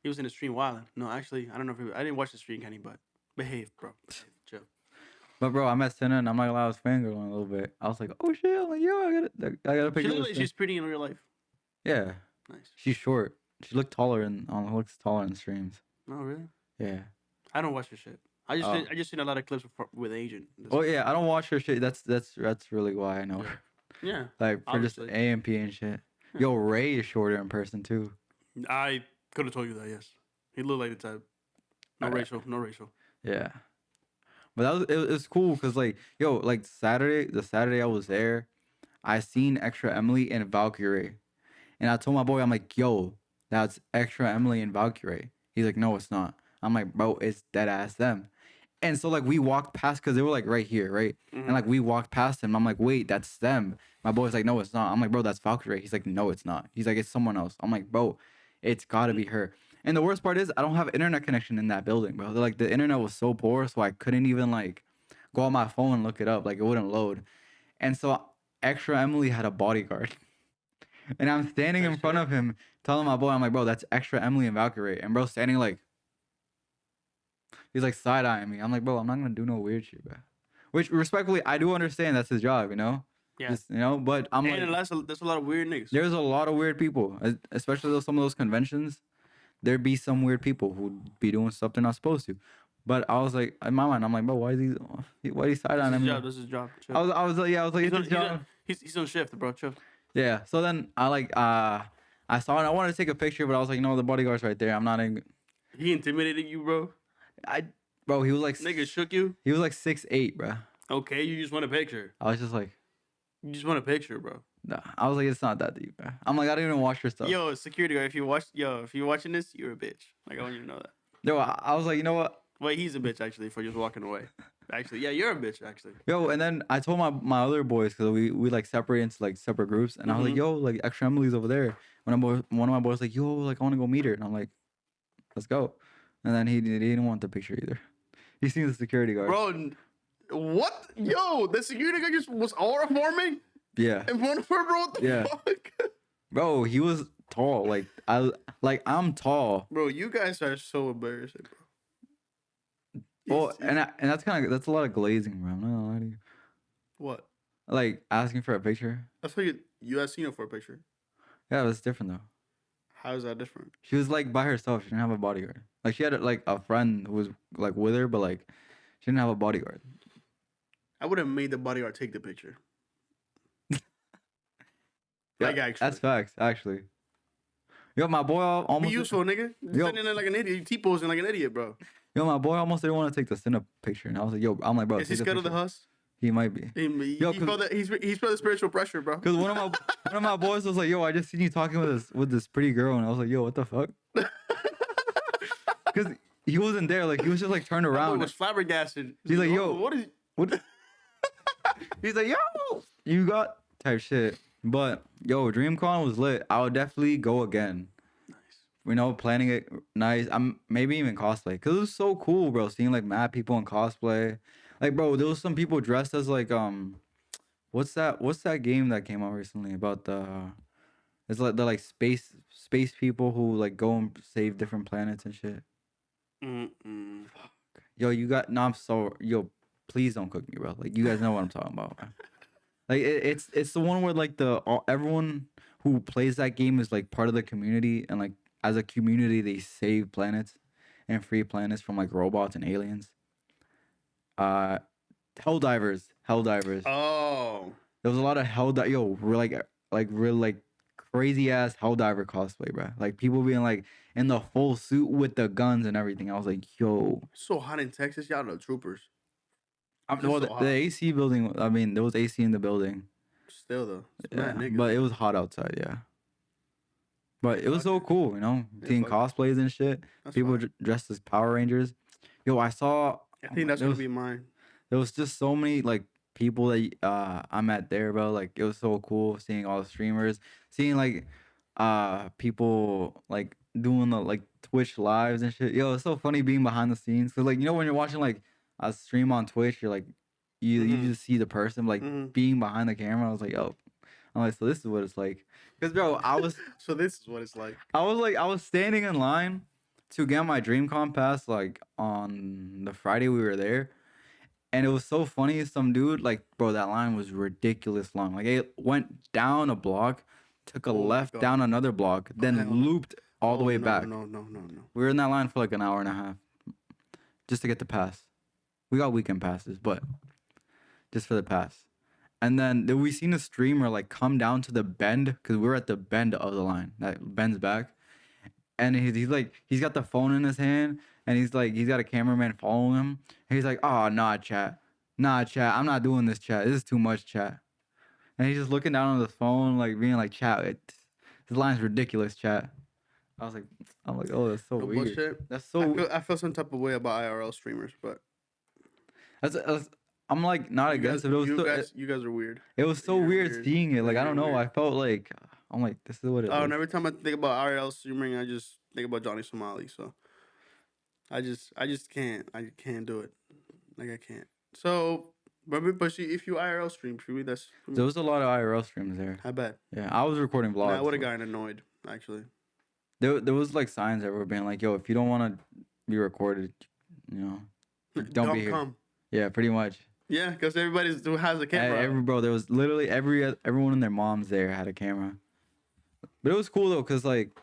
He was in the stream wilding. No, actually, I don't know if I didn't watch the stream, Kenny, but behave, bro. Behave. Chill. But bro, I met Cinna, and I'm not gonna lie, I was fangirling a little bit. I was like, oh shit, I'm like, yo, I gotta pick up. She's pretty in real life. Yeah, Nice. she's short. She looks taller looks taller in streams. No, really? Yeah. I don't watch her shit. I just seen a lot of clips with Agent. Oh yeah, I don't watch her shit. That's really why I know her. Yeah. Like for just Obviously. AMP and shit. Yo, Ray is shorter in person too. I could have told you that. Yes. He looked like the type. No Alright. racial. No racial. Yeah. But it was cool because like like the Saturday I was there, I seen Extra Emily and Valkyrie, and I told my boy, I'm like, yo, that's Extra Emily and Valkyrie. He's like, no, it's not. I'm like, bro, it's dead ass them. And so like we walked past because they were like right here, right? And like we walked past them. I'm like, wait, that's them. My boy's like, no, it's not. I'm like, bro, that's Valkyrie. He's like, no, it's not. He's like, it's someone else. I'm like, bro, it's gotta be her. And the worst part is I don't have internet connection in that building, bro. Like the internet was so poor, so I couldn't even like go on my phone and look it up. Like it wouldn't load. And so Extra Emily had a bodyguard. And I'm standing in front of him telling my boy, I'm like, bro, that's Extra Emily and Valkyrie. And bro standing like, he's like side-eyeing me. I'm like, bro, I'm not gonna do no weird shit, bro. which respectfully, I do understand that's his job, Yeah. just, but I'm And like, there's a lot of weird niggas. there's a lot of weird people, especially some of those conventions. There'd be some weird people who'd be doing stuff they're not supposed to. But I was like, in my mind, I'm like, bro, why is he side on This is his him? job. This is his job. Chill. I was like, yeah, I was like, He's it's on, his job. he's on shift, bro. Chill. Yeah. So then I saw it. I wanted to take a picture, but I was like, the bodyguard's right there. I'm not even. He intimidated you, bro. Bro, he was like, Nigga shook you. he was like 6'8", bro. Okay, you just want a picture. I was just like, You just want a picture, bro. nah. I was like, it's not that deep, bro. I'm like, I don't even watch your stuff. Yo, security guard, if you're watching this, you're a bitch. Like I want you to know that. Yo, I was like, you know what? Wait, he's a bitch actually for just walking away. Actually, yeah, you're a bitch actually. Yo, and then I told my other boys because we like separate into like separate groups, and I was like, yo, like extra Emily's over there. One of my boys was like, yo, like I want to go meet her, and I'm like, let's go. And then he didn't want the picture either. He seen the security guard. Bro, what? Yo, the security guard just was aura forming Yeah. in front of her, bro. What the Yeah. fuck? Bro, he was tall. I'm tall. Bro, you guys are so embarrassing, bro. Well, and that's that's a lot of glazing, bro. I'm not gonna lie to you. What? Like asking for a picture. I thought you asked Cena for a picture. Yeah, it was different though. How is that different? She was like by herself. She didn't have a bodyguard. Like she had like a friend who was like with her, but like she didn't have a bodyguard. I would have made the bodyguard take the picture. Yeah, Like actually. that's facts. Actually, yo, my boy almost. Be useful, nigga. Yo. Sitting there like an idiot. You T-posing like an idiot, bro. Yo, my boy almost didn't want to take the stand-up picture, and I was like, yo, I'm like, bro, Is he take the scared of the picture. huss? He might be. Yo, He felt that he's felt the spiritual pressure, bro. Cause one of my boys was like, yo, I just seen you talking with this pretty girl, and I was like, yo, what the fuck? Cause he wasn't there, like he was just like turned That boy around. was flabbergasted. He's like, yo, what is? what? He's like, yo, you got type shit. But yo, DreamCon was lit. I would definitely go again. Nice. Planning it nice. I'm maybe even cosplay, cause it was so cool, bro. Seeing like mad people in cosplay, like bro, there was some people dressed as like what's that game that came out recently about it's like the like space people who like go and save different planets and shit. Mm-mm. Yo, I'm so yo, please don't cook me, bro. Like you guys know what I'm talking about, bro. Like it's the one where like everyone who plays that game is like part of the community, and like as a community they save planets and free planets from like robots and aliens. Helldivers. Oh. There was a lot of yo, we're like real like crazy ass Helldiver cosplay, bro. Like people being like in the full suit with the guns and everything. I was like, yo. It's so hot in Texas, y'all know troopers. Well, the AC building. I mean, there was AC in the building. Still though, it's Yeah, mad niggas. but it was hot outside. Yeah. But it was so cool, seeing fuck. cosplays and shit. That's People fine. dressed as Power Rangers. Yo, I saw. I think that's there gonna was, be mine. there was just so many like people that I met there, bro. Like it was so cool seeing all the streamers, seeing like people like doing the like Twitch lives and shit. Yo, it's so funny being behind the scenes. Cause like when you're watching like a stream on Twitch, you're like you just see the person like being behind the camera. I was like, yo, I'm like, so this is what it's like. Cause bro, I was So this is what it's like. I was standing in line to get my DreamCon pass like on the Friday we were there. And it was so funny. Some dude, like, bro, that line was ridiculous long. Like, it went down a block, took a Oh my left God. down another block, then hell no. looped all the way no, back. No. We were in that line for like an hour and a half just to get the pass. We got weekend passes, but just for the pass. And then we seen a streamer like come down to the bend because we were at the bend of the line that bends back. And he's got the phone in his hand, and he's got a cameraman following him. And he's like, oh, nah, chat. I'm not doing this, chat. This is too much, chat. And he's just looking down on the phone, like being like, chat, this line's ridiculous, chat. I'm like, oh, that's so No weird. bullshit. That's so. I feel some type of way about IRL streamers, but I'm like not against it. But you guys are weird. it was so You're weird weird. seeing it. Like I You're don't know. weird. I felt like I'm like, this is what it Oh, is. and every time I think about IRL streaming, I just think about Johnny Somali. So I just can't. I can't do it. Like I can't. So, but see, if you IRL stream, should we? That's There was a lot of IRL streams there. I bet. Yeah, I was recording vlogs. Nah, I would have gotten annoyed actually. There was like signs that were being like, yo, if you don't want to be recorded, don't be here. Come. Yeah, pretty much. Yeah, because everybody has a camera. Bro, there was literally everyone and their moms there had a camera. But it was cool though, cause like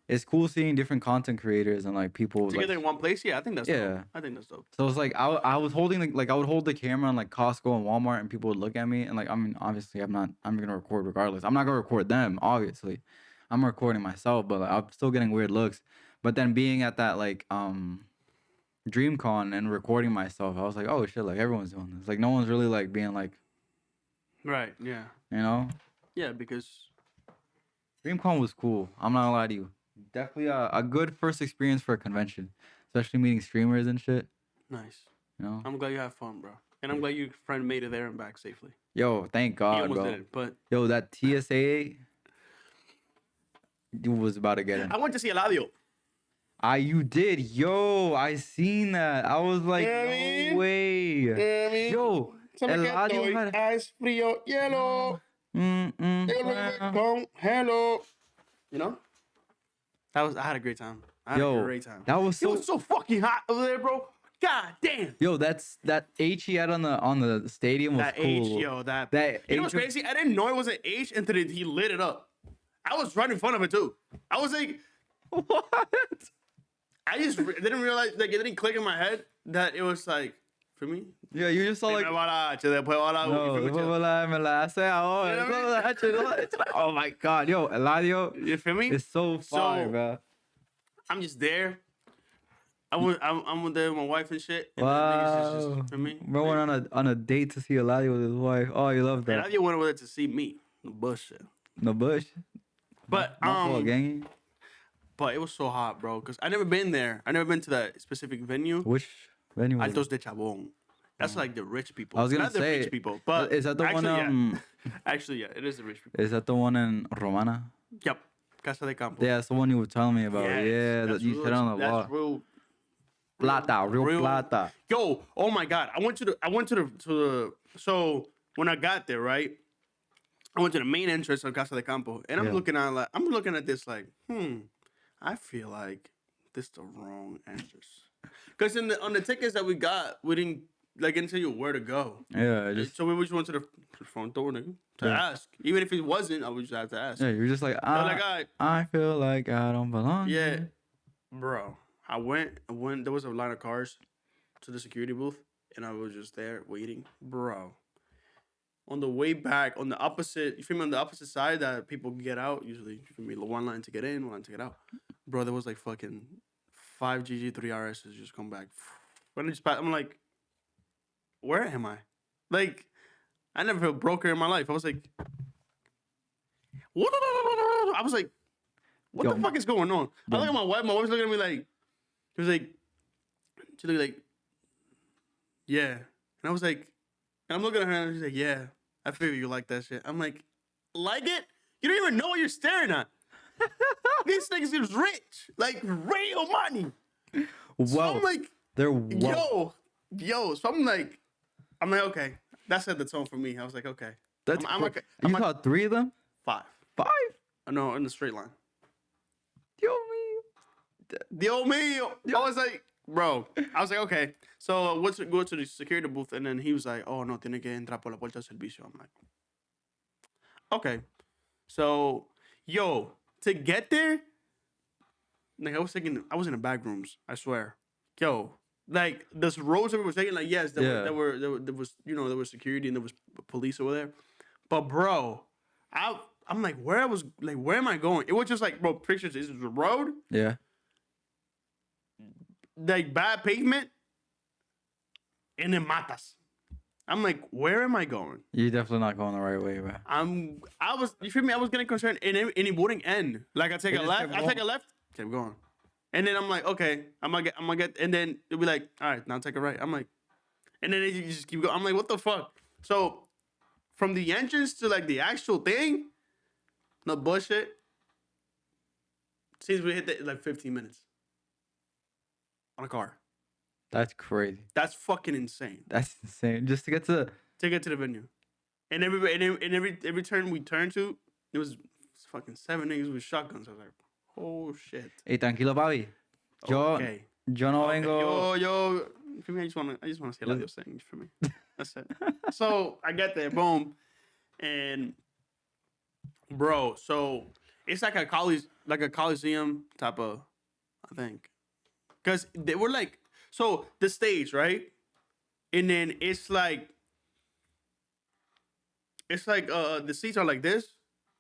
it's cool seeing different content creators and like people Together in one place. Yeah, I think that's Yeah. dope. I think that's dope. So it's like I was holding I would hold the camera on like Costco and Walmart and people would look at me and like I mean obviously I'm gonna record regardless. I'm not gonna record them, obviously. I'm recording myself, but like, I'm still getting weird looks. But then being at that like DreamCon and recording myself, I was like, oh shit, like everyone's doing this. Like no one's really like being like, Right. Yeah. you know? Yeah, because DreamCon was cool. I'm not gonna lie to you. Definitely a good first experience for a convention, especially meeting streamers and shit. nice. You know? I'm glad you had fun, bro. And I'm glad your friend made it there and back safely. Yo, thank He God, almost bro. did it, but Yo, that TSA you was about to get in. I went to see Eladio. You did. Yo, I seen that. I was like, no way. Yo, Eladio had... ice frío, hielo, con hello. You know? I had a great time. I had a great time. That was It was so fucking hot over there, bro. God damn. Yo, that H he had on the stadium was That cool. H, yo, that you know what's crazy? I didn't know it was an H until he lit it up. I was right in front of it too. I was like, what? I just didn't realize, like, it didn't click in my head that it was like, for me. Yeah, you just saw like. Oh my God, yo, Eladio. You feel me? It's so fire, bro. I'm just there. I'm there with my wife and shit. And Wow. just, for me. Bro went on a date to see Eladio with his wife. Oh, you love that. Eladio went over there to see me. The bullshit. No bush. But But it was so hot, bro. Cause I never been there. I never been to that specific venue. Which venue? Was Altos de Chabón. That's like the rich people. I was gonna Not say, the rich people, but is that the actually, one? Actually, yeah, it is the rich people. Is that the one in Romana? Yep, Casa de Campo. Yeah, it's the one you were telling me about. Yes, Yeah, that you said on the wall. That's real. Real plata. Yo, oh my God! I went to the. So when I got there, right, I went to the main entrance of Casa de Campo, and I'm looking at this like, I feel like this the wrong entrance. Because on the tickets that we got, we didn't like tell you where to go. Yeah, so we just went to the front door to ask. Even if it wasn't, I would just have to ask. Yeah, you're just like, I feel like I don't belong. Yeah, bro. I went. There was a line of cars to the security booth, and I was just there waiting, bro. On the way back, on the opposite, you feel me? On the opposite side that people get out, usually, you feel me? One line to get in, one line to get out. Bro, there was like fucking 5 GG3 RSs just come back. When I just I'm like, where am I? Like, I never felt broker in my life. I was like, what? I was like, what the fuck is going on? I look at my wife. My wife's looking at me like, she looked like, yeah. And I was like, and I'm looking at her and she's like, yeah, I figure you like that shit. I'm like it? You don't even know what you're staring at. These niggas is rich, like real money. Wow. So I'm like, they're yo. So I'm like, okay. That set the tone for me. I was like, okay. That's you saw 3 of them? 5. 5? No, in the straight line. Dios mío. I was like, bro. I was like, okay. So let's go to the security booth, and then he was like, oh no, tiene que entrar por la puerta de servicio. I'm like, okay. So, yo, to get there, like I was in the back rooms. I swear, yo, like those roads that we were taking, like yes, there was security and there was police over there, but bro, I'm like, where am I going? It was just like, bro, pictures. This is a road. Yeah. Like bad pavement, and then matas. I'm like, where am I going? You're definitely not going the right way, bro. You feel me? I was getting concerned, and it wouldn't end. Like I take a left, kept going, and then I'm like, okay, I'm gonna get, and then it'll be like, all right, now take a right. I'm like, and then you just keep going. I'm like, what the fuck? So from the entrance to like the actual thing, no bullshit. Since we hit like 15 minutes on a car. That's crazy. That's fucking insane. That's insane. Just to get to the venue. And every turn we turned to, it was fucking 7 niggas with shotguns. I was like, oh shit. Hey, tranquilo, papi. Yo no vengo. Yo, for me, I just wanna see a lot of things for me. That's it. So I get there, boom, and bro, so it's like a coliseum type of, I think, because they were like, so the stage, right, and then it's like the seats are like this,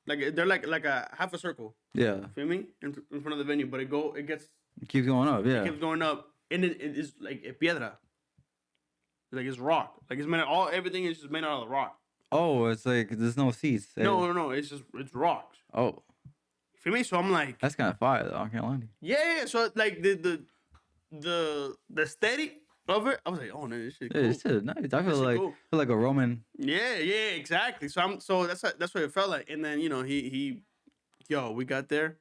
like they're like a half a circle. Yeah. Feel me? In front of the venue, but It keeps going up. it Yeah. keeps going up, and it is like a piedra, like it's rock, like it's made everything is just made out of rock. Oh, it's like there's no seats. No, it's rocks. Oh, Feel me? So I'm like, that's kind of fire though. I can't lie to you. yeah. So like the aesthetic of it, I was like, oh no, this shit Yeah, cool. it's still nice. I This shit cool. feel like a Roman. Yeah, exactly. So that's what it felt like. And then we got there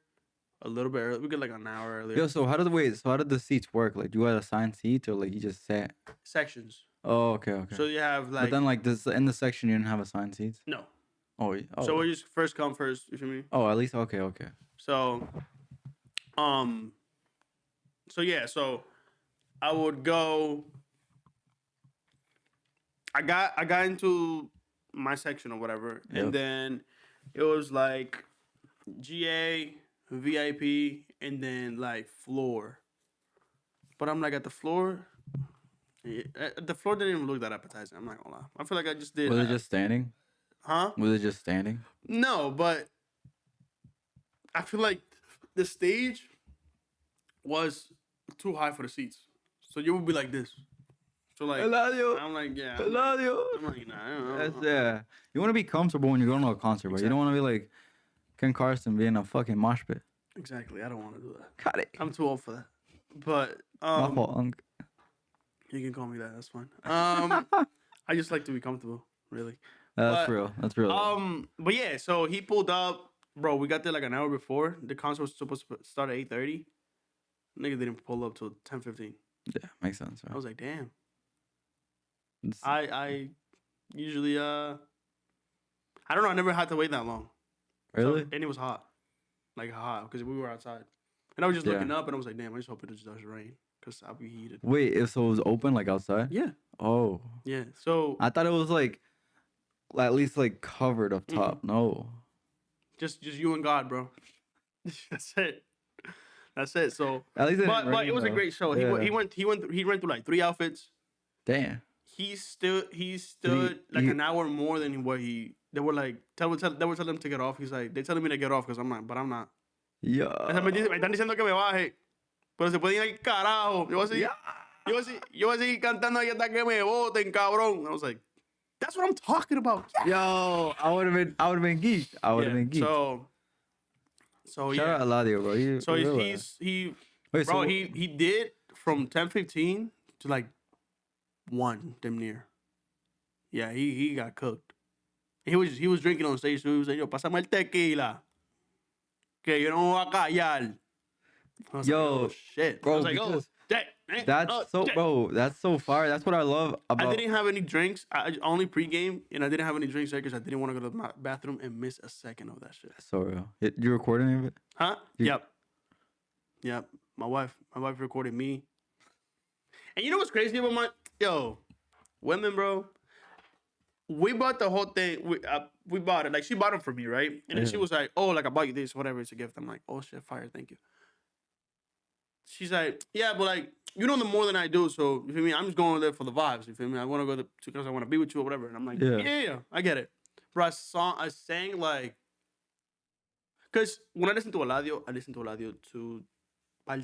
a little bit early. We got like an hour earlier. Yo, so how did the seats work? Like, do you had assigned seats or like you just sat? Sections. Oh, okay. So you have like, But then like this in the section you didn't have assigned seats. no. Oh, So we just first come first. You feel me? oh, at least okay. So, so yeah, so I would go. I got into my section or whatever, Yep. and then it was like GA, VIP, and then like floor. But I'm like at the floor. The floor didn't even look that appetizing. I'm not gonna lie. I feel like I just did. Was it just standing? Huh? Was it just standing? No, but I feel like the stage was too high for the seats. So you would be like this. So like, Eladio. I'm like, yeah. Eladio. I'm like, nah, I don't know. That's yeah. You want to be comfortable when you're going to a concert, but you don't want to be like Ken Carson being a fucking mosh pit. Exactly. I don't want to do that. Got it. I'm too old for that. But My fault, Unc. you can call me that. That's fine. I just like to be comfortable, really. That's but, real. That's real. But yeah, so he pulled up, bro. We got there like an hour before the concert was supposed to start at 8:30. Nigga didn't pull up till 10:15. Yeah, makes sense. I Right? was like, damn. It's- I usually I don't know. I never had to wait that long. really? So, and it was hot, like hot, because we were outside. And I was just Yeah. looking up, and I was like, damn. I just hope it just doesn't rain, because I'll be heated. Wait, so it was open like outside? Yeah, Oh, yeah. So I thought it was like at least like covered up top. No. just you and God, bro. That's it. That's it. So, At least but it was a great show. Yeah. He went through like 3 outfits. Damn. He stood like he- an hour more than what they were like they were telling him to get off. He's like, they're telling me to get off because I'm like, but I'm not. Yeah. O sea, me están diciendo que me baje, pero se pueden ir al carajo. Yo voy a seguir cantando ahí hasta que me voten, cabrón. I was like, that's what I'm talking about. Yeah. Yo, I would have been geeked. I would have been geeked. So Shout yeah. out Eladio, bro. So Wait, bro, so- he did from 10:15 to like 1 damn near. Yeah, he got cooked. He was drinking on stage too. He was like, yo, pásame el tequila. Que yo no me voy a callar. I was Yo, like, oh shit. bro, I was like, because that's that's so fire. That's what I love about. I didn't have any drinks. I only pregame, and I didn't have any drinks there because I didn't want to go to the bathroom and miss a second of that shit. So real. You recording any of it? Huh? Yep. My wife recorded me. And you know what's crazy about women, bro? We bought the whole thing. We bought it. Like, she bought it for me, right? And then she was like, oh, like, I bought you this, whatever, it's a gift. I'm like, oh shit, fire, thank you. She's like, yeah, but like, you know them more than I do, so you feel me? I'm just going there for the vibes. You feel me? I want to go because I want to be with you or whatever. And I'm like, yeah, I get it. Bro, I sang like, because when I listen to Eladio to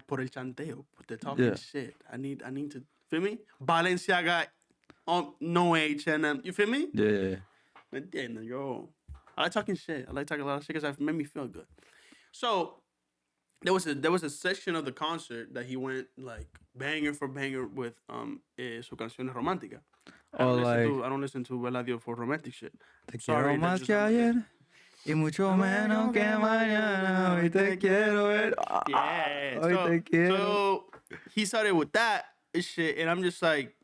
por el chanteo. They're talking shit. I need to feel me? Balenciaga, no H&M. You feel me? Yeah. And yo, I like talking shit. I like talking a lot of shit because it made me feel good. So there was a section of the concert that he went like banger for banger with su canciones románticas. I don't listen to Eladio for romantic shit. Te quiero más que ayer y mucho menos que mañana. Hoy te quiero ver. Yeah. Hoy te quiero. So he started with that shit, and I'm just like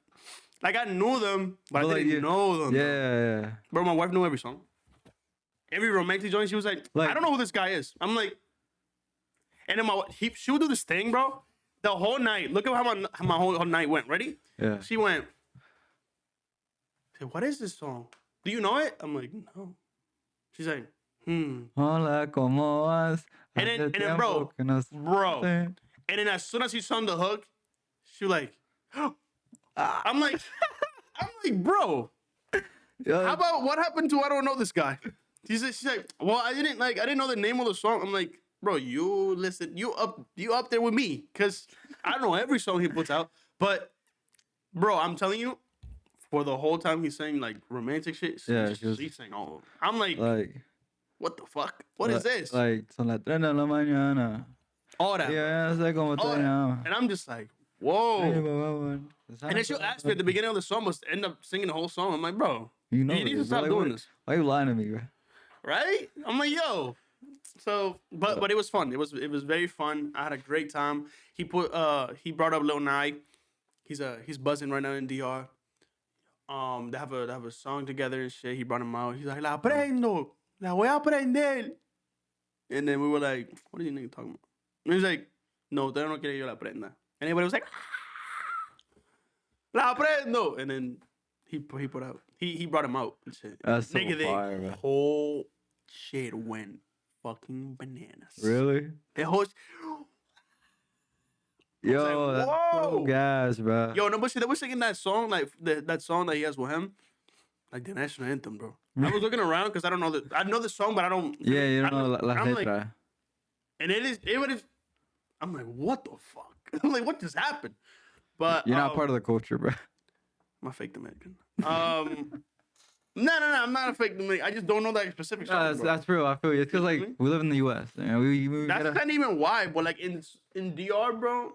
I knew them, but I didn't know them. Yeah. Bro, my wife knew every song. Every romantic joint, she was like, I don't know who this guy is. I'm like, and then she would do this thing, bro. The whole night. Look at how my whole night went. Ready? Yeah. She went. I said, what is this song? Do you know it? I'm like, no. She's like, Hola, ¿cómo vas? And Hace then, tiempo que no bro. sé. And then as soon as he sung the hook, she was like, Ah. I'm like, bro, Yo, how about what happened to I don't know this guy? She's like, well, I didn't know the name of the song. I'm like, bro, you up there with me, because I don't know every song he puts out, but bro, I'm telling you, for the whole time he's saying like romantic shit, Yeah, she was she's saying all of them. I'm like, like, what the fuck? What is this? Like, son las 3 de la mañana. All that, Y yo bro. ya no sé cómo All te that. llamas. And I'm just like, Ay, whoa. mamá, And then she'll ask me at the beginning of the song, must end up singing the whole song. I'm like, bro, You know you need to this, bro. stop Like, doing this. why you lying to me, bro? Right? I'm like, yo. So, but it was fun. It was very fun. I had a great time. He brought up Lil Nye. He's buzzing right now in DR. They have a song together and shit. He brought him out. He's like, la prendo, la voy a prender. And then we were like, what are you nigga talking about? And he's like, no, usted no quiere que yo la prenda. And everybody was like, la prendo. And then he put out. He brought him out and shit. That's so Nigga, fire, the bro. whole shit went fucking bananas. Really? The whole. Yo, like, that's so whoa. gas, bro. Yo, no, but shit, they were singing that song, like that song that he has with him, like the national anthem, bro. I was looking around because I don't know I know the song, but I don't. Yeah, you don't know la I'm letra. like, and it would have. I'm like, what the fuck? I'm like, what just happened? But You're not part of the culture, bro. I'm a fake Dominican. No, I'm not a fake Dominican. I just don't know that specific song. That's real. I feel you. It's because like we live in the U.S. And we That's gotta... not even why, but like in DR, bro,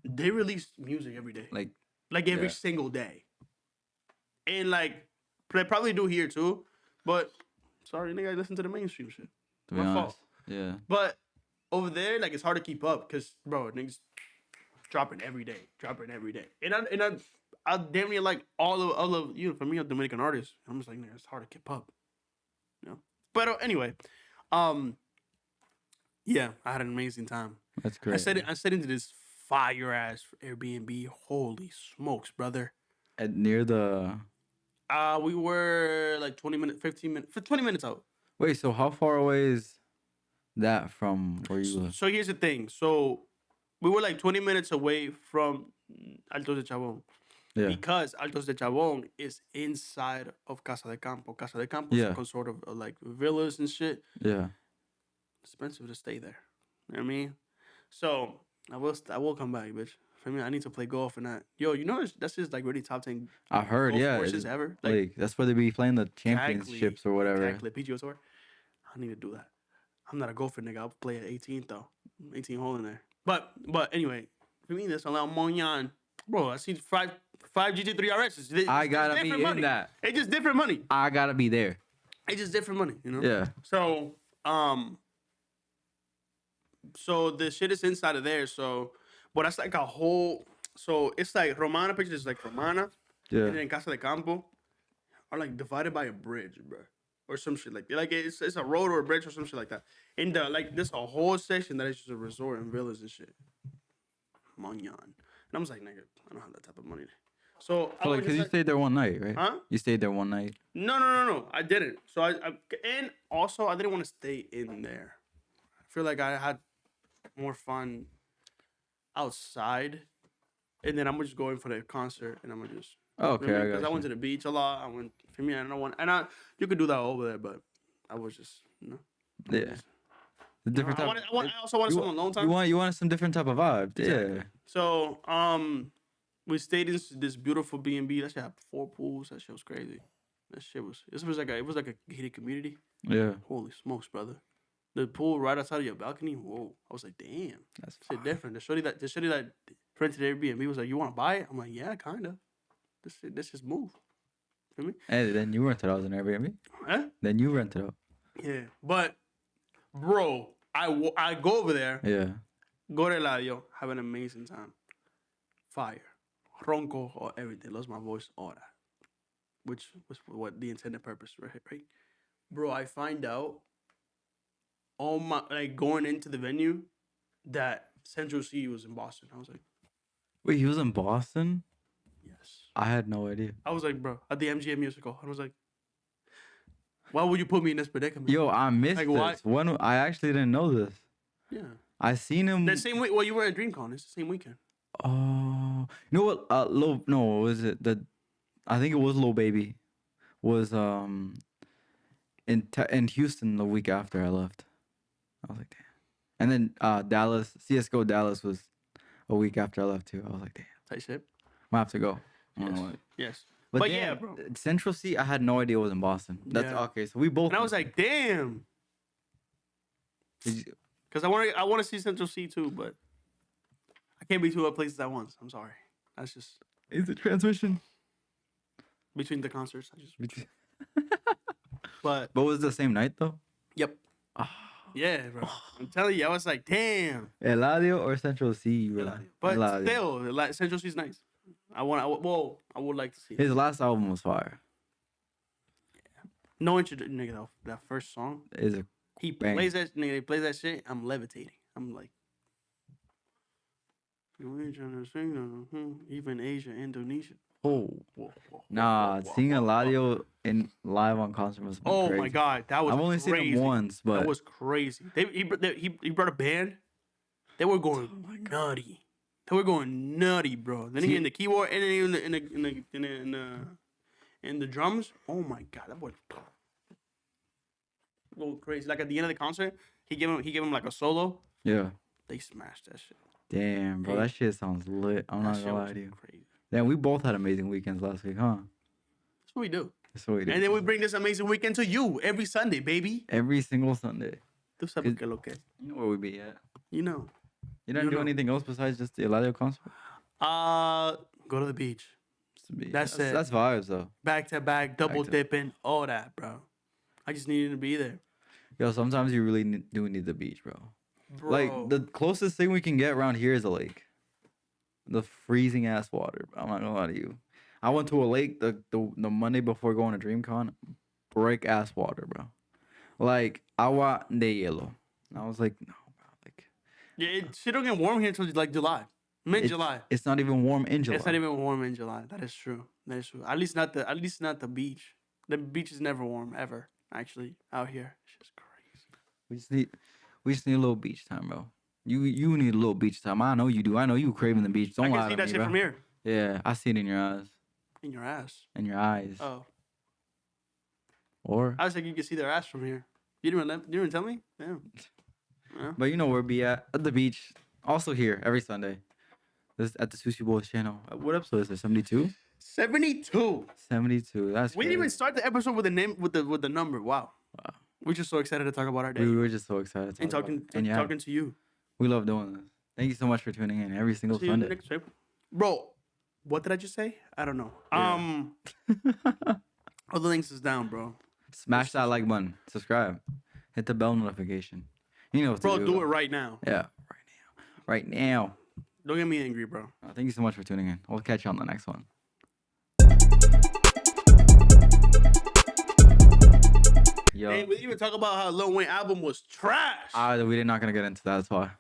they release music every day, like every single day, and like they probably do here too. But sorry, nigga, I listen to the mainstream shit. My fault. Yeah. But over there, like it's hard to keep up because, bro, niggas dropping every day, and I damn near like all of you know, for me, a Dominican artist. I'm just like, nigga, it's hard to keep up, you know. But anyway, yeah, I had an amazing time. That's great. I set into this fire ass Airbnb. Holy smokes, brother! At near the... We were like 20 minutes out. Wait, so how far away is that from where you live? So here's the thing. So we were like 20 minutes away from Altos de Chabón. Yeah. Because Altos de Chabón is inside of Casa de Campo. Casa de Campo is some sort of like villas and shit. Yeah. Expensive to stay there. You know what I mean? So I will come back, bitch. For me, I need to play golf and that. Yo, you know that's just like really top 10. I heard, golf courses ever. Like that's where they be playing the championships or whatever. Exactly, PGA Tour. I need to do that. I'm not a golfer, nigga. I'll play at 18th though. 18 hole in there. But anyway, for me, that's a lot Monyan. Bro, I see five GT3 RSs. I gotta be money. in that. It's just different money. I gotta be there. It's just different money, you know? Yeah. So the shit is inside of there. So, but that's like a whole. So it's like Romana pictures like Romana. Yeah. And then Casa de Campo are like divided by a bridge, bro, or some shit like that. Like it's a road or a bridge or some shit like that. And like there's a whole section that is just a resort and villas and shit. Monyan. And I was like, nigga, I don't have that type of money. So like, cause you stayed there one night, right? Huh? You stayed there one night. No. I didn't. So I and also I didn't want to stay in there. I feel like I had more fun outside, and then I'm just going for the concert, and I'm gonna just. Okay, because I went to the beach a lot. I went for me. I don't want, and you could do that over there, but I was just, you know. Yeah. The different type. I also wanted someone alone time. You want some different type of vibe. Exactly. Yeah. So we stayed in this beautiful B&B. That shit had 4 pools. That shit was crazy. It was like a gated community. Yeah. Holy smokes, brother. The pool right outside of your balcony. Whoa. I was like, damn. That's shit different. The shorty that rented Airbnb was like, you want to buy it? I'm like, yeah, kind of. This just move. Feel me? Hey, then you rented out an Airbnb? Huh? Then you rented out. Yeah. But, bro, I go over there. Yeah. Go to Eladio. Have an amazing time. Fire. Ronco or everything. Lost my voice. All that. Which was what the intended purpose, right? Bro, I find out going into the venue that Central C was in Boston. I was like, wait, he was in Boston? yes. I had no idea. I was like, bro, at the MGM musical. I was like, why would you put me in this predicament? Yo, I missed Like, this. why? When I actually didn't know this. Yeah. I seen him. The same week. Well, you were at DreamCon. It's the same weekend. Oh, you know what? No, was it I think it was Lil Baby. Was in Houston the week after I left. I was like, damn. And then Dallas, CS:GO Dallas was a week after I left too. I was like, damn. Tight ship. I have to go. Yes. Yes. But But damn, yeah, bro. Central C, I had no idea it was in Boston. That's Yeah. okay. So we both. And I was like, damn. Because I want to see Central C too, but I can't be two other places at once. I'm sorry. That's just is it transmission? between the concerts. But was it the same night though? yep. Yeah, bro. I'm telling you, I was like, damn. Eladio or Central C, bro? But Eladio. still, like, Central C's nice. I would like to see it. His last album was fire. No introduction, nigga. Though that first song, Is a he bang. plays that nigga. He plays that shit. I'm levitating. I'm like, you ain't trying to sing, even Asia, Indonesia. oh Whoa, nah, whoa, seeing whoa, whoa. Eladio in live on concert was Oh crazy. my god, that was. I've only crazy. seen him once, but That was crazy. He brought a band. They were going nutty. They were going nutty, bro. Then he in the keyboard and then in the drums. Oh my god, that was go crazy. Like at the end of the concert, he gave him like a solo. yeah. They smashed that shit. Damn, bro, that shit sounds lit. I'm That not shit gonna lie was to you. crazy. Damn, we both had amazing weekends last week, huh? That's what we do. That's what we did. And then we bring this amazing weekend to you every Sunday, baby. Every single Sunday. Tú sabes que lo que. You know where we be at. You know. You didn't You do know. anything else besides just the Eladio concert? Go to the beach. That's it. That's vibes though. Back to back, double to- dipping, all that, bro. I just needed to be there. Yo, sometimes you really do need the beach, bro. Bro. Like the closest thing we can get around here is a lake. The freezing ass water. I'm not gonna lie to you. I went to a lake the Monday before going to DreamCon. Break ass water, bro. Like agua de hielo. And I was like, no, bro. Like Yeah, shit don't get warm here until like July. Mid-July. it's not even warm in July. It's not even warm in July. That is true. That is true. At least not the beach. The beach is never warm ever. Actually, out here, it's just crazy. We just need a little beach time, bro. You need a little beach time. I know you do. I know you craving the beach. Don't I lie can see to that me, shit bro. from here. Yeah, I see it in your eyes, In your ass. in your eyes. Oh, Or, I was like, you can see their ass from here. You didn't tell me? Damn. Yeah. but you know where we at the beach. Also here every Sunday. This is at the SucioBoyz channel. What episode is this? 72. 72. 72. That's We didn't even crazy. start the episode with the name with the number. Wow. Wow. We're just so excited to talk about our day We were just so excited. To and talk about talking it. And yeah, talking to you. we love doing this. Thank you so much for tuning in every single See you Sunday. next week. Bro, what did I just say? I don't know. Yeah. All the links is down, bro. Smash that like button. Subscribe. Hit the bell notification. You know what to Bro, do. do it right now. Yeah, right now. Don't get me angry, bro. Thank you so much for tuning in. We'll catch you on the next one. Yo, Hey, we didn't even talk about how Lil Wayne album was trash. we're not gonna get into that. That's why.